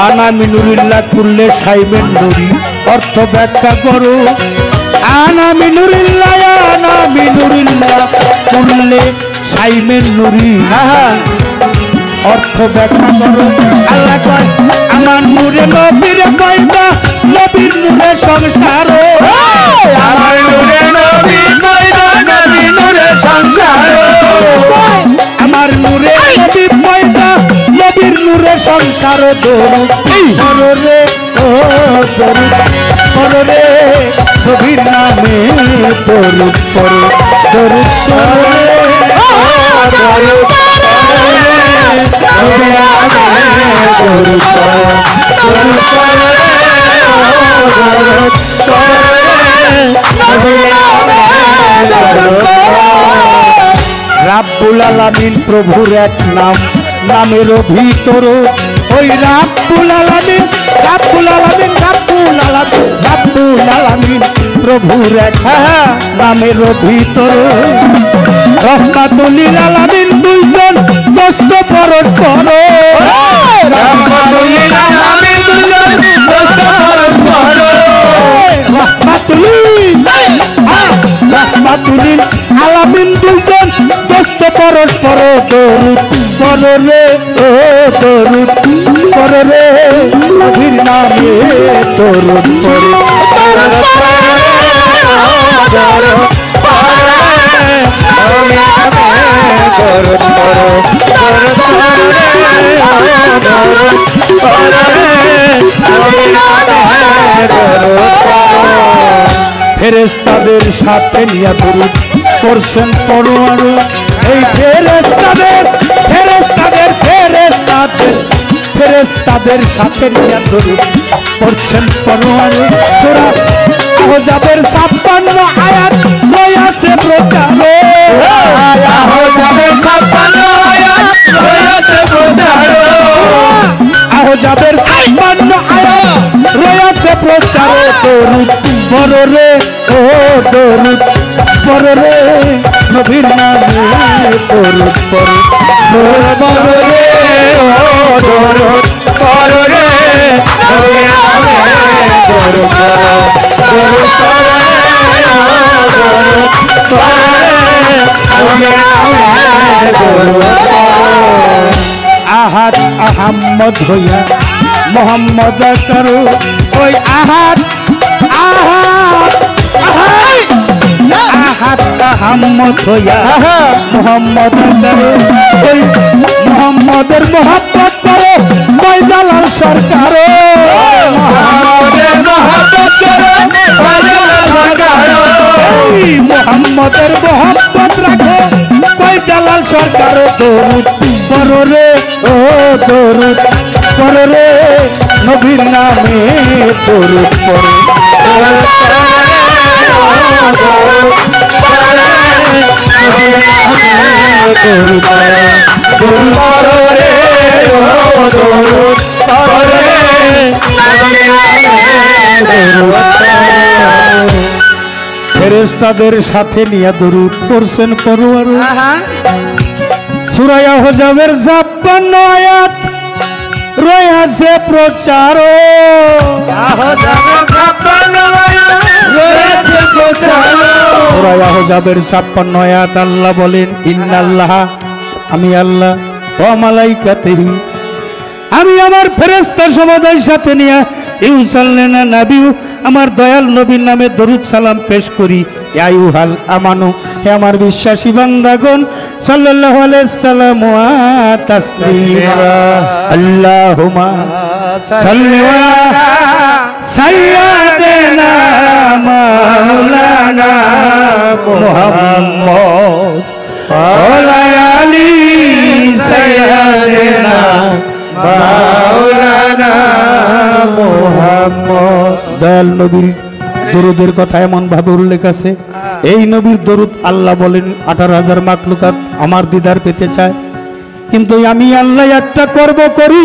আনা মিনুরিল্লাহ করলে সাইবেন নুরি, অর্থ ব্যাখ্যা করো। আনা মিনুরিল্লাহ, আনা মিনুরিল্লাহ করলে সাইবেন নুরি, অর্থ ব্যাখ্যা করো। আল্লাহ কয় আমার নূরে নবীর কয়টা, নবীর নূরে সংসার, আমার নূরে নবী কয়টা, নবী নূরে সংসার, আমার নূরে নবী কয়টা, নবীর নূরে সংসার, দরুদ পড়ো রে, ও দরুদ পড়ো রে, নবীর নামে দরুদ পড়ো, দরুদ পড়ো রে, দরুদ পড়ো রে, নবীর নামে দরুদ পড়ো, দরুদ পড়ো রে, দরুদ পড়ো রে, নবীর নামে দরুদ পড়ো। রাব্বুল আলামিন প্রভুর এক নাম, নামের ভিতর ওই রাব্বুল আলামিন, রাব্বুল আলামিন, রাব্বুল আলামিন, রাব্বুল আলামিন প্রভুর এক নামের ভিতর রহমাতুল লিল আলামিন দুইজন দোস্ত পরস্পর, রহমাতুল লিল আলামিন দুইজন দোস্ত পরস্পর, রহমাতুল লিল আলামিন দুইজন দোস্ত পরস্পর, দরুদ পড়ো রে, ও দরুদ পড়ো রে, নবীর নামে দরুদ পড়ো, দরুদ পড়ো রে, দরুদ পড়ো রে, নবীর নামে দরুদ পড়ো, দরুদ পড়ো রে, দরুদ পড়ো রে, নবীর নামে দরুদ পড়ো। ফেরেশতাদের সাথে নিয়া দরুদ করছেন পরোয়ার, এই ফেরেশতাদের ফেরেশতাদের ফেরেশতাদের ফেরেশতাদের সাথে নিয়া দরুদ করছেন পরোয়ার। সূরা আহজাবের 56 আয়াত রয়েছে প্রচারে, আহজাবের 56 আয়াত রয়েছে প্রচারে, আহজাবের 56 আয়াত রয়েছে প্রচারে, দরুদ পড়ো রে, ও দরুদ পড়ো রে, নবীর নামে দরুদ পড়ো, দরুদ পড়ো রে, ও দরুদ পড়ো রে, নবীর নামে দরুদ পড়ো, দরুদ পড়ো রে, আহাদ আহম্মদ হইয়া মোহাম্মদ করো ওই আহাদ আহাদ আহাদ আহম্মদ হইয়া মোহাম্মদ করো ওই মোহাম্মদের মোহাম্মদ করো ফয়জালাল সরকার মোহাম্মদের মোহাম্মদ রাখো ফয়জালাল সরকার দরুদ পড়ো রে ও দরুদ পড়ো রে নবীর নামে দরুদ পড়ো ফেরেশতাদের সাথে নিয়ে দরুদ পড়ছেন পড়ুয়ার সূরা আহজাবের 56 আয়াত রয়েছে প্রচার সূরা আহজাবের 56 আয়াত আল্লাহ বলেন ইন্নাল্লাহ আমি আল্লাহ ওয়া মালাইকাতিহি আমি আমার ফেরেশতা সমুদায়ের সাথে নিয়ে ইউসাল্লিনা নাবিউ আমার দয়াল নবীর নামে দরুদ সালাম পেশ করি আইয়ুহাল আমানু হে আমার বিশ্বাসী বান্দাগণ সাল্লাল্লাহু আলাইহি সাল্লাম ওয়া তাসলিমা আল্লাহুম্মা সাল্লি আলা সাইয়্যিদিনা মাওলানা মুহাম্মদ ওয়া আলি সাইয়্যিদিনা মাওলানা মুহাম্মদ দয়াল নবীর দরুদের কথা এমন ভাবে উল্লেখ আছে এই নবীর দরুদ আল্লাহ বলেন 18,000 মাখলুকাত আমার দিদার পেতে চায় কিন্তু আমি আল্লাহ একটা করব করি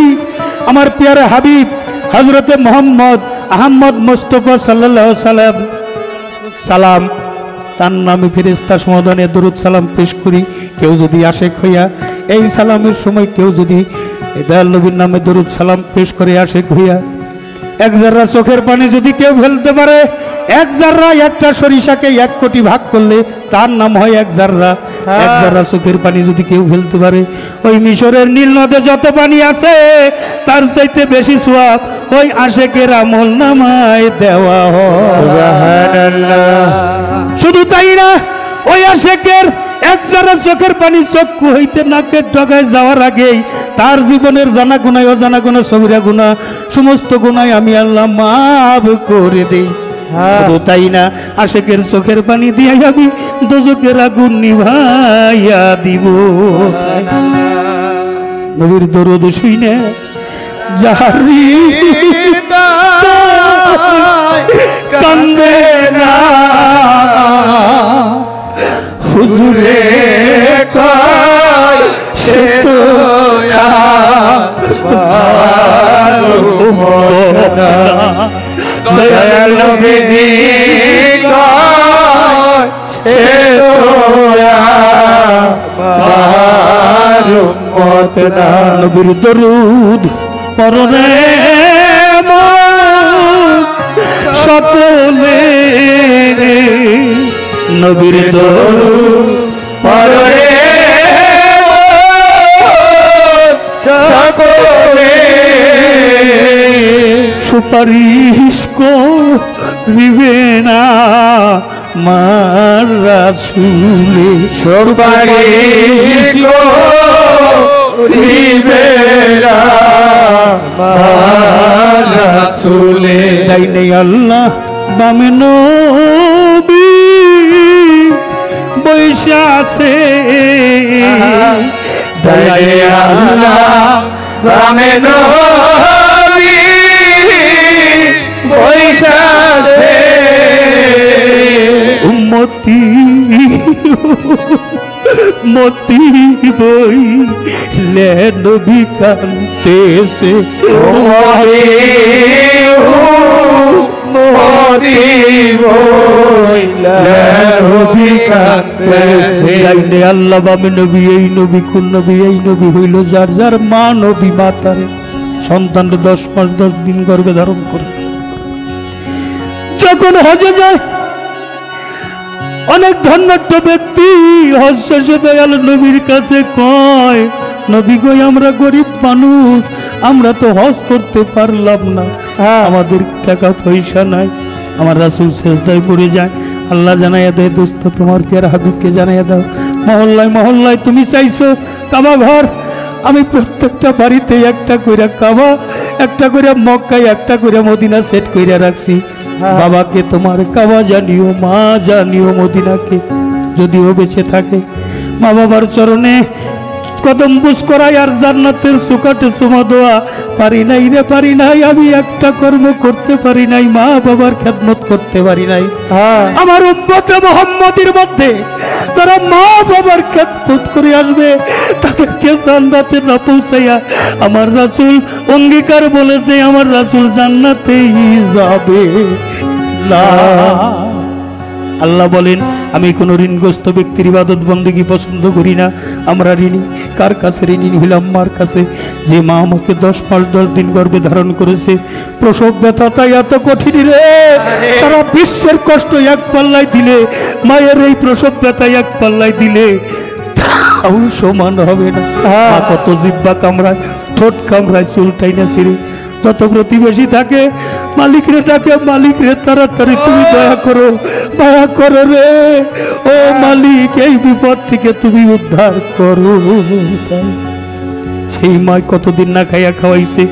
আমার প্রিয় হাবিব হযরতে মুহাম্মদ আহমদ মুস্তাফা সাল্লাল্লাহু আলাইহি সালাম তার নামে ফেরেশতা সমুদায়ে দরুদ সালাম পেশ করি কেউ যদি আশেক হইয়া এই সালামের সময় কেউ যদি দয়াল নবীর নামে দরুদ সালাম পেশ করে আশেক হইয়া এক জাররা চোখের পানি যদি কেউ ফেলতে পারে এক জাররা একটা সরিষাকে 1 কোটি ভাগ করলে তার নাম হয় এক জাররা এক জাররা চোখের পানি যদি কেউ ফেলতে পারে ওই মিশরের নীল নদে যত পানি আছে তার চাইতে বেশি সওয়াব ওই আশেকের আমল নামায় দেওয়া হয় সুবহানাল্লাহ শুধু তাই না ওই আশেকের এক জাররা চোখের পানি চক্ষু হইতে নাকের ডগায় যাওয়ার আগেই তার জীবনের জানা গুনাহ অজানা গুনাহ সবিরা গুনাহ সমস্ত গুনাহ আমি আল্লাহ মাফ করে দেই শুধু তাই না আশেকের চোখের পানি দিয়ে আমি দোজখের আগুন নিভাইয়া দিব নবীর দরুদ শুনে যাহারি কান্দে না হুজুরে কয় সে তো দয়াল নবী কয় সে তো উম্মত না নবীর দরুদ পড়ে সকলে নবীর দরুদ পড়ে সকলে সুপারিশ করিবে না মার রাসূলে সুপারিশ করিবে না মার রাসূলে ডাইনে আল্লাহ বামে নবী বৈশা আছে ডাইনে আল্লাহ বামে নবী বৈশা আছে উম্মতি মতি বই লে নবী কান্তেছে মতি বই লে নবী কান্তেছে জানে আল্লাহ বামে নবী এই নবী কোন নবী এই নবী হইল যার যার মা নবী মাতারে সন্তান 10 মাস 10 দিন গর্ভে ধারণ করে যখন হজে যায় অনেক ধন্যবাদ ব্যক্তি হজ শেষে দয়াল নবীর কাছে কয়, নবী গো আমরা গরিব মানুষ, আমরা তো হজ করতে পারলাম না, আমাদের টাকা পয়সা নাই। আমার রাসূল সেজদায় পড়ে যায়, আল্লাহ জানাইয়া দেয়, দোস্ত তোমার পেয়ার হাবিবকে জানাইয়া দাও, মহল্লায় মহল্লায় তুমি চাইছো কাবা ঘর, আমি প্রত্যেকটা বাড়িতে একটা কইরা কাবা, একটা করে মক্কায়, একটা করে মদিনা সেট কইরা রাখছি। বাবাকে তোমার কাবা জানিও, মা জানিও মদিনাকে, যদিও বেঁচে থাকে। মা বাবার চরণে কদম বুস করাই আর জান্নাতের সুকাটে চুমা দেওয়া পারি নাই রে, পারি নাই। আমি একটা কর্ম করতে পারি নাই, মা বাবার খেদমত করতে পারি নাই। আমার উম্মতে মুহাম্মাদির মধ্যে তারা মা বাবার খেদমত করে আসবে, তাদেরকে জান্নাতে না পৌঁছাইয়া আমার রাসূল অঙ্গীকার বলেছে, আমার রাসূল জান্নাতেই যাবে না। আল্লাহ বলেন, আমি কোন ঋণগ্রস্ত ব্যক্তির ইবাদত বন্দেগী পছন্দ করি না। আমরা ঋণী কার কাছে? ঋণী হইলাম মার কাছে, যে মা আমাকে 10 মাস 10 দিন গর্ভে ধারণ করেছে। প্রসব ব্যথা তাই এত কঠিন রে, সারা বিশ্বের কষ্ট এক পাল্লায় দিলে, মায়ের এই প্রসব ব্যথা এক পাল্লায় দিলে তাও সমান হবে না। মা কত জিব্বা কামড়ায়, ঠোঁট কামড়ায়, চুলটাই না ছিঁড়ে। যত প্রতিবেশী থাকে মালিক রে ডাকে, মালিক রে তাড়াতাড়ি তুমি দয়া করো, দয়া করো রে, ও মালিক এই বিপদ থেকে তুমি উদ্ধার করো। সেই মা কতদিন না খাইয়া খাওয়াইছে,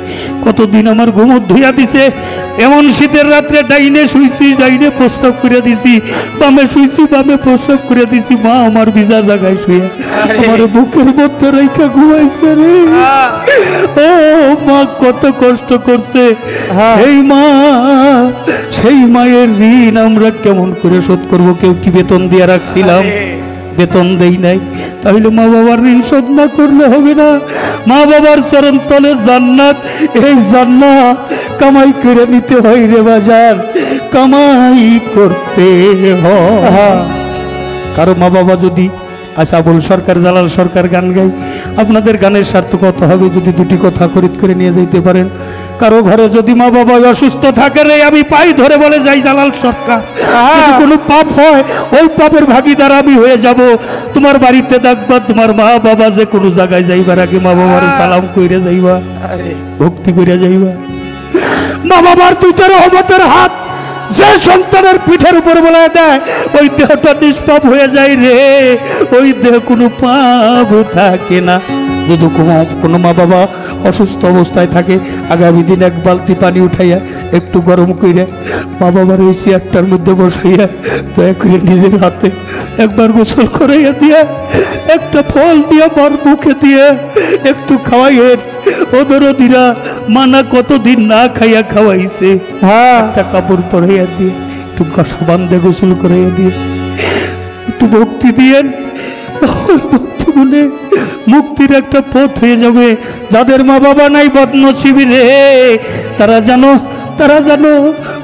কতদিন আমার ঘুমত ধুইয়া দিছে। এমন শীতের রাত্রে ডাইনে শুইছি, ডাইনে প্রস্রাব করে দিছি, বামে শুইছি, বামে প্রস্রাব করে দিছি। মা আমার ভিজা জায়গায় শুয়ে আমার বুকের মধ্যে রেখা ঘুমাইছে রে। ও মা কত কষ্ট করছে এই মা, সেই মায়ের ঋণ আমরা কেমন করে শোধ করবো? কেউ কি বেতন দিয়ে রাখছিলাম? বেতন দেই নাই, তাহলে মা বাবার ঋণ শোধ না করলে হবে না। মা বাবার চরণ তলে জান্নাত, এই জান্নাত কামাই করে নিতে হয় রে বাজার, কামাই করতে হয়। কারো মা বাবা যদি আশাবুল সরকার, জালাল সরকার গান গাই, আপনাদের গানের সার্থকতা হবে যদি দুটি কথা খরিদ করে নিয়ে যেতে পারেন। কারো ঘরে যদি মা বাবা অসুস্থ থাকে রে, আমি পাই ধরে বলে যাই জালাল সরকার, যদি কোনো পাপ হয় ওই পাপের ভাগিদার আমি হয়ে যাব। তোমার বাড়িতে দেখবা তোমার মা বাবা যে কোনো জায়গায় যাইবার আগে মা বাবার সালাম কইরে যাইবা, ভক্তি কইরা যাইবা। মা বাবার দুইটা রহমতের হাত যে সন্তানের পিঠের উপর বলে দেয়, ওই দেহটা নিষ্পাপ হয়ে যায় রে, ওই দেহ কোনো পাপ থাকে না। যদি কোনো মা বাবা অসুস্থ অবস্থায় থাকে, আগামী দিন এক বালতি পানি উঠাইয়া একটু গরম কইরা মা বাবার ওই চেয়ারটার মধ্যে বসাইয়া দয়া করে নিজের হাতে একবার গোসল করাইয়া দিয়া, একটা ফল দিয়া মার মুখে দিয়ে একটু খাওয়াইয়ে, ওদেরও দিরা মানা কতদিন না খাইয়া খাওয়াইছে, একটা কাপড় পরাইয়া দিয়ে, একটু সাবান দিয়ে গোসল করাইয়া দিয়ে, একটু ভক্তি দিয়েন। ভক্তি মনে মুক্তির একটা পথ হয়ে যাবে। যাদের মা বাবা নাই বদনসিবি রে, তারা জানো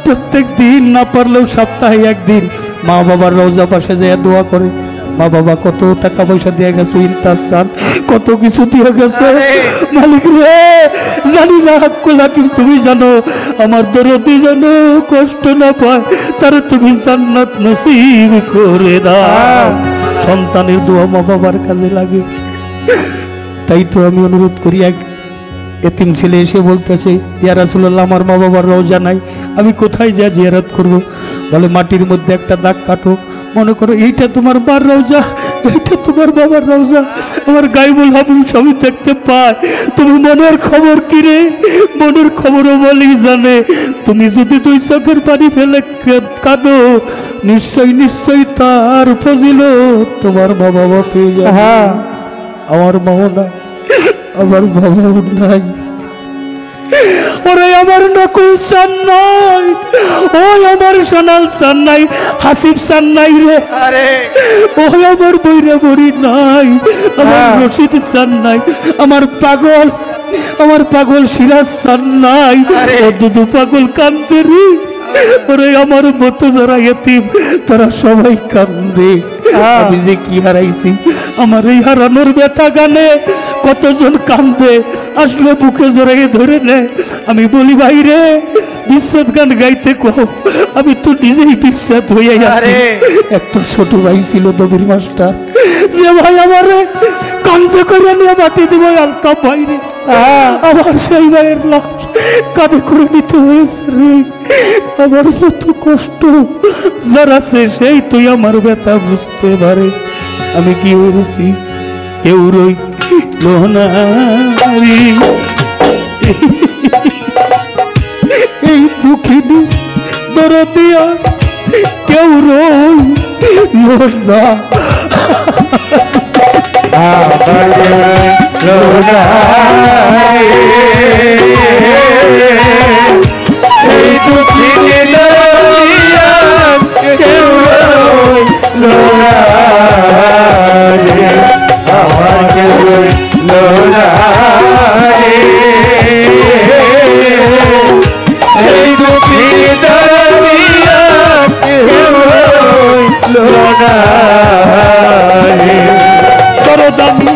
প্রত্যেক দিন না পারলেও সপ্তাহে একদিন মা বাবার রওজা পাশে যায় দোয়া করে। মা বাবা কত টাকা পয়সা দিয়ে গেছে, ইন্তাসান কত কিছু দিয়ে গেছে, মালিক রে জানি না হাক্কুলা, কিন্তু তুমি জানো আমার দরদি জানো কষ্ট না পায়, তারা তুমি জান্নাত নসিব করে দাও। সন্তানের দোয়া মা বাবার কাজে লাগে। তাই তো আমি অনুরোধ করি, এক এতিম ছেলে এসে বলতেছে, ইয়া রাসূলুল্লাহ আমার মা বাবার রওজা নাই, আমি কোথায় যা জিয়ারত করব? বলে মাটির মধ্যে একটা দাগ কাটো, মনে করো এইটা তোমার বার রওজা, এইটা তোমার বাবার রওজা। আমার গাইবুল হাবিব সবই দেখতে পায়। তুমি মনের খবর কি রে? মনের খবরও বলি জানে। তুমি যদি 2 চোখের পানি ফেলে কাঁদো, নিশ্চয়ই তার ফজিলত তোমার মা বাবা পেয়ে যাবে। আমার মাও নাই, আমার বাবাও নাই। ওরে আমার নকুল চান নাই, ওই আমার সোনাল চান নাই, হাসিব চান নাই রে, ওই আমার বৈরা বড়ি নাই, আমার রশিদ চান নাই, আমার পাগল সিরাজ চান নাই, ও দুদু পাগল কান্দে রে। ওরে আমার মতো যারা এতিম তারা সবাই কান্দে। আমি যে কি হারাইছি, আমার এই হারানোর ব্যথা গানে কতজন কান্দে, আসলে বুকে জড়াইয়ে ধরে নেয়। আমি বলি ভাই রে, বিচ্ছেদ গান গাইতে কও আমি তো নিজেই বিচ্ছেদ হয়ে আছি। একটা ছোট ভাই ছিল দবির মাস্টার, যে ভাই আমারে কান্দে করে নিয়ে মাটি দিব আলতাম ভাইরে, আমার সেই ভাইয়ের লাশ কাঁধে করে নিতে হয়েছে রে। আমার কত কষ্ট যার আছে সেই তুই আমার ব্যথা বুঝতে পারে। আমি কি বলেছি কেউ রই লোহনারি, এই দুঃখিনী দরদিয়া কেউ রই লোহনা এই দুঃখিনী দরদিয়া কেউ রই লোনারে, আমার কেউ রই লোনারে। এই দুঃখিনী দরদিয়া কেউ রই লোনারে। দরদামি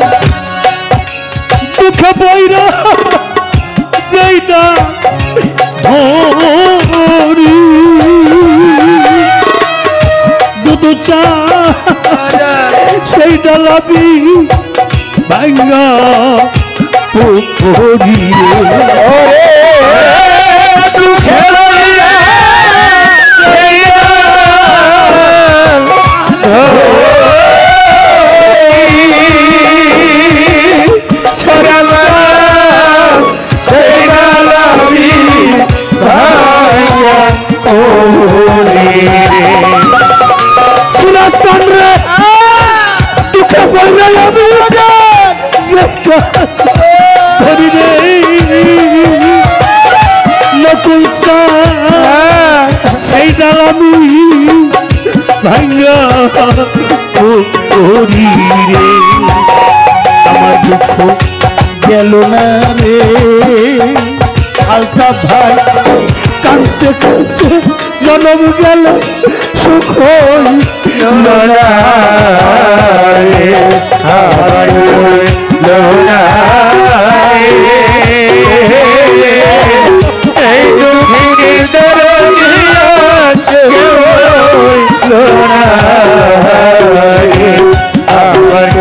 দুঃখে বইরা যেইটা হরি দুধ চা সেইটা লাভি ভাঙ্গা পুকুরি দুঃখে রইয়া ছড়াবা সেই গালাবি ভাইয়া ওরে চন্দ্রে দুঃখে বইরা আমি ধরি রে নকুল চা সেই ডালামি ভাঙ্গা পুকুরি রে। আমার দুঃখ গেল না রে আলতা ভাই, কাঁদতে কাঁদতে জনম গেল সুখ লোনারে, আমার লোনারে। এই দুঃখিনী দরদিয়া কেউ রই লোনারে, আমার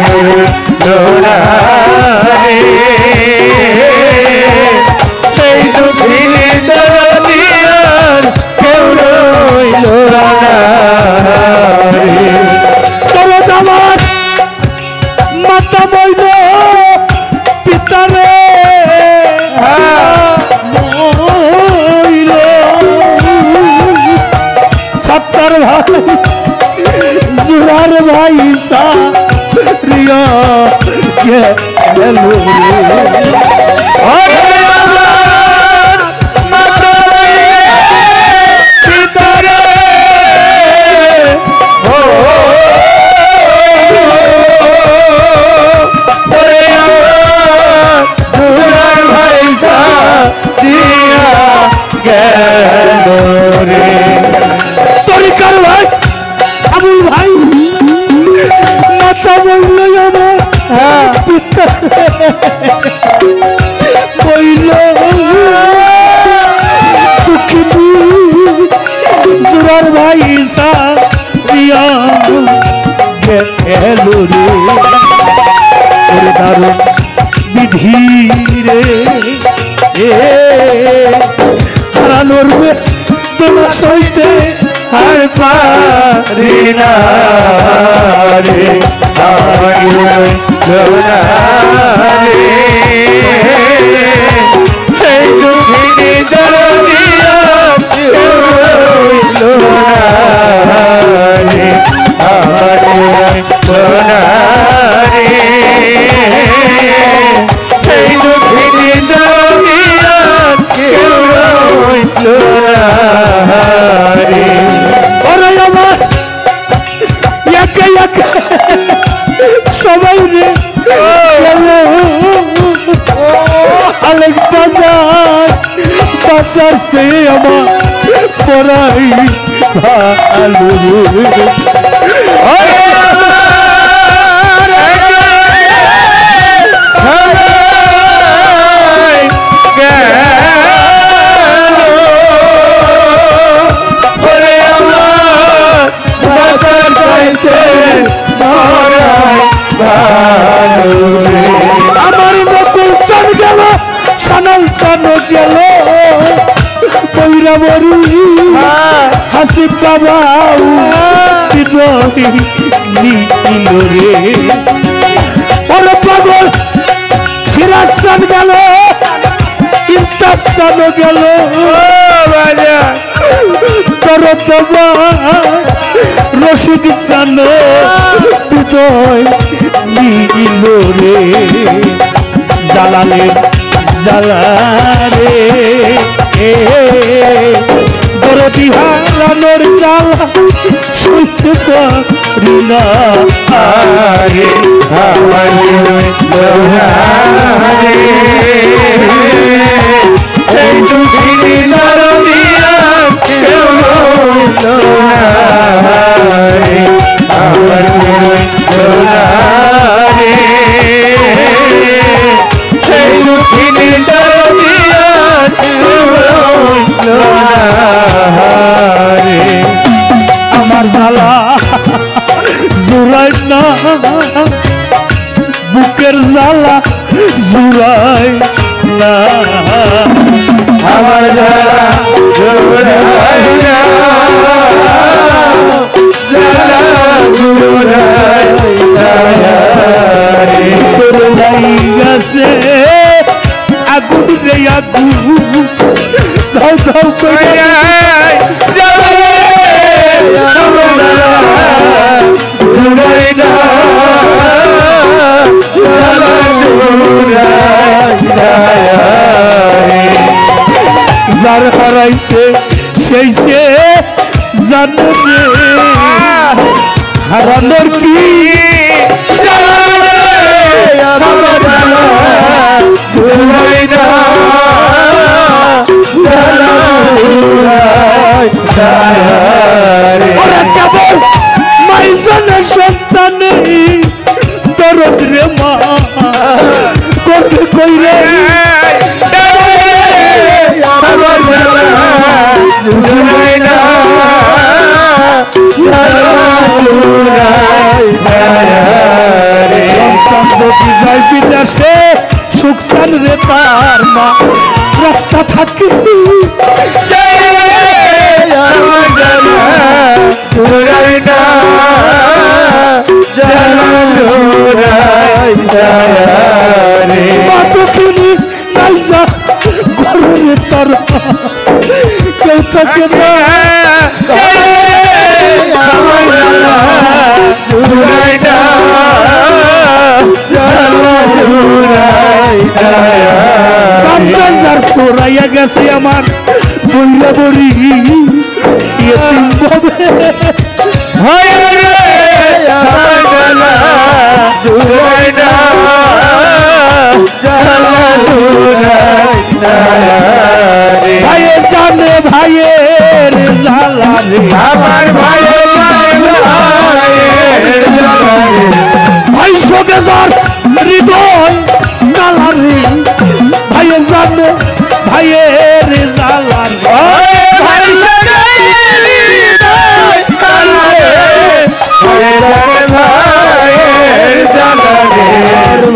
লোনারে। এই দুঃখিনী দরদিয়া কেউ রই লোনারে। তবে আমার মাতা বইল পিতারে মইল সত্তর ভাই জুড়ার ভাই সারিয়া গেল ওরে আমার মাতা পিতারে ওরে আমার দুলার ভাইসা দিয়া গেল রে। তরিকার ভাই আবুল ভাই মাতা বলল আমার পিতা বইল দুঃখিনী জুরার ভাই সারিয়া গেল রে। ওরে দারুণ বিধি রে হারানোর তোমার সইতে আর পারি না রে, আমার লোনারে। এই দুঃখিনী দরদিয়া কেউ রই লোনারে, আমার লোনারে। এই দুঃখিনী দরদিয়া কেউ রই লোনারে। ওরে আমার একে একে সবাই রে আলেক বাজার বাজার সে আমার পড়াই ভালো রে। ওরে আমার সবাই গেল জানো গেল বৈরাবরী হাসিব বাবা হৃদয় নিল রে ওরে পাগল সিরাজ চান গেল ইমতাজ চান গেল তোর রশিদ চান হৃদয় নিল রে জালালে জালারে দরদি হারানোর জ্বালা সইতে পারি না আরে আমার লোহারে এই দুঃখিনী দরদিয়া কেউ লোহারে আমার লোহারে এই দুঃখিনী দরদিয়া কেউ লোহারে আমার জ্বালা জুড়াই না বুকের জ্বালা জুড়াই না আমার জ্বালা জুড়াই না জ্বালা জুড়াই গেছে আগুন রে আগুন ধাও ধাও করে যার হারাইছে সেই সে জানে হারানোর কি কেবল মাইজনের সন্তান দরদ রে মা করতে কইরে বিদেশে সুখসান রে তার মা রাস্তা থাকি মাতুখিনি নাইজা ঘরে তার কেউ থাকে না তোরাইয়া গেছে আমার বইলা বড়ি ভাইয়ের জানে ভাইয়ের জ্বালা রে আমার ভাইয়ের ভাই শোকে যার হৃদয় জ্বালা রে ভাইয়ের জানে ভাইয়ের জ্বালা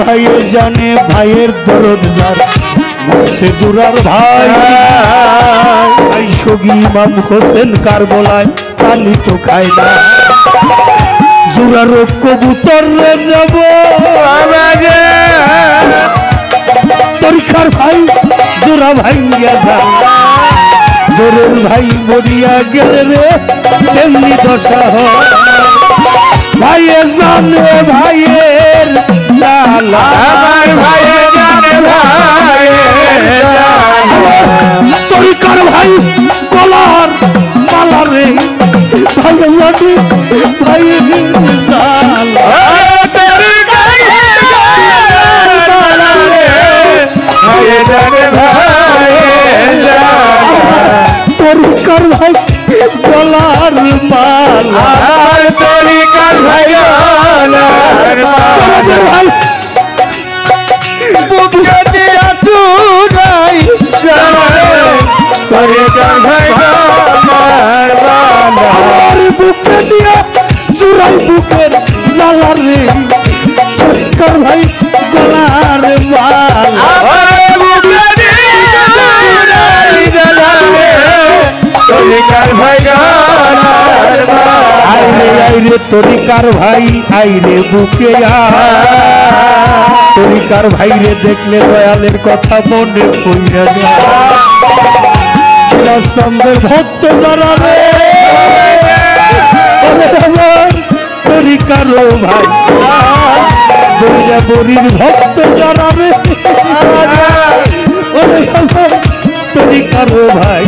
ভাইয়ের জানে ভাইয়ের দরদ যার সে দুরার ভাই ভাই সগি ইমাম হোসেন কার বলায় পানি তো খায় না জোরার কবুতর রে যাব পরীক্ষার ভাই জোরা ভাইয়া যা জোরের ভাই মরিয়া গেলে রে তেমনি দশা হয় ভাইয়ের জানে ভাইয়ের জ্বালা আমার ভাইয়ের জানে ভাইয়ের তরিকার ভাই গলার মালা রে ভাইয়ের জানে ভাইয়ের জ্বালা তরিকার ভাই গলার মালা তরিকার ভাই ভাই বুকে দিয়া চুরাই তরিকার ভাই আমার বুকে দিয়া চুরাই বুকের জ্বালা রে তরিকার ভাই গলার মালা বুকে দিয়া তরিকার ভাই গানার ভাই আইরে আইরে তরিকার ভাই আইরে বুকে তরিকার ভাইরে দেখলে দয়ালের কথা মনে পড়িয়া যায় চন্দ্রের ভক্ত দাঁড়াবে আমার তরিকার ভাই বরির ভক্ত দাঁড়াবে তরিকার ভাই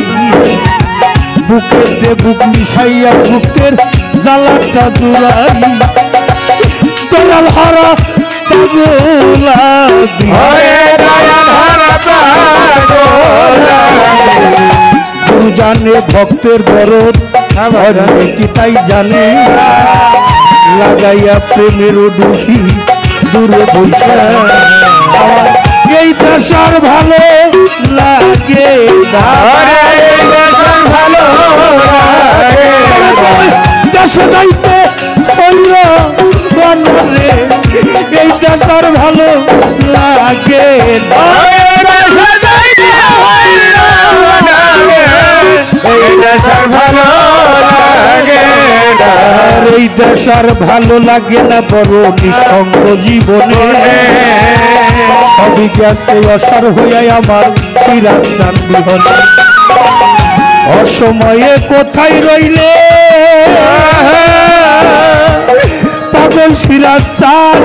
বুকের দে বুক মিশাইয়া বুকের জ্বালাটা জুড়াই দয়াল হারা গুরু জানে ভক্তের দরদ কি তাই জানে লাগাইয়া প্রেমের ডুহি দূরে বৈশা এই দেশার ভালো লাগে ভালো দেশে যাইতে হইল বনরে এই দেশার ভালো লাগে ভালো লাগে এই দেশার ভালো লাগে না বড় নিঃসঙ্গ জীবনে সবই গেছে অসার হইয়াই আমার ফিরাস্তান বিহনে অসময়ে কোথায় রইলে পাগল সিরাস্তান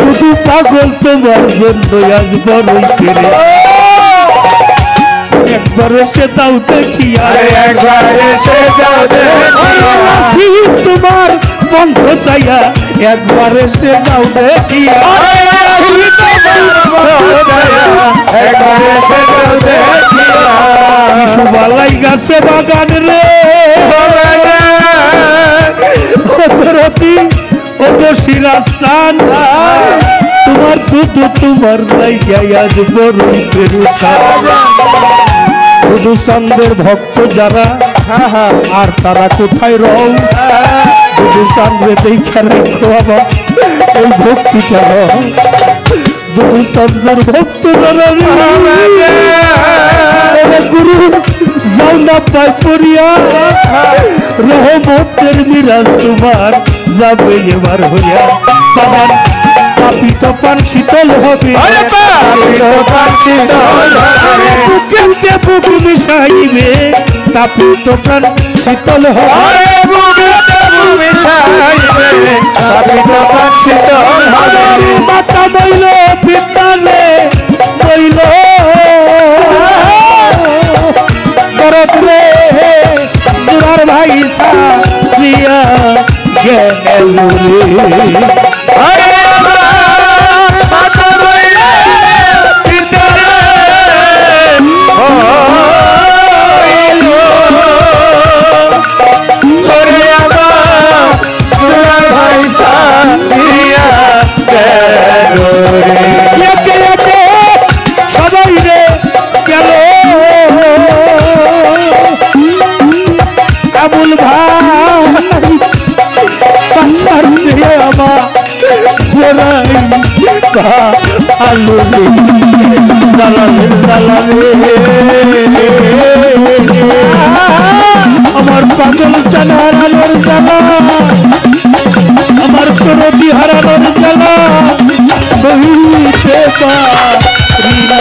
শুধু পাগল তোমার জন্য আজ বড়ই কেড়ে একবার এসে দাও দেখিয়া একবার এসে যাও তোমার বন্ধ চাইয়া একবার এসে দাও দেখিয়া একবার এসে যাও সুবালাই গাছে বাগান রে সিরাস্তান তোমার দুধ তোমার আজ বড়ই পেরুতা শুধু চন্দ্রের ভক্ত যারা আর তারা কোথায় রও শুধু চন্দ্রে দেখে রাখো আবার এই ভক্তিটা শুধু চন্দ্রের ভক্ত যারা গুরু যাও না পাই পড়িয়া রহমতের মিরাজ তোমার যাবে এবার হইয়া বাবার পাপিত পান শীতল হবে বুকে বুক মিশাইবে তাপিত প্রাণ শীতল হবে মাতা বইল পিতালে বইল জুয়ার ভাই সাজিয়া গেল রে সবাই রে গেল আবুল ভাই আমার আলু আমার পাগল জানার আলোর জ্বালা আমার কোনো বিহারানোর জ্বালা বহিতে পারি না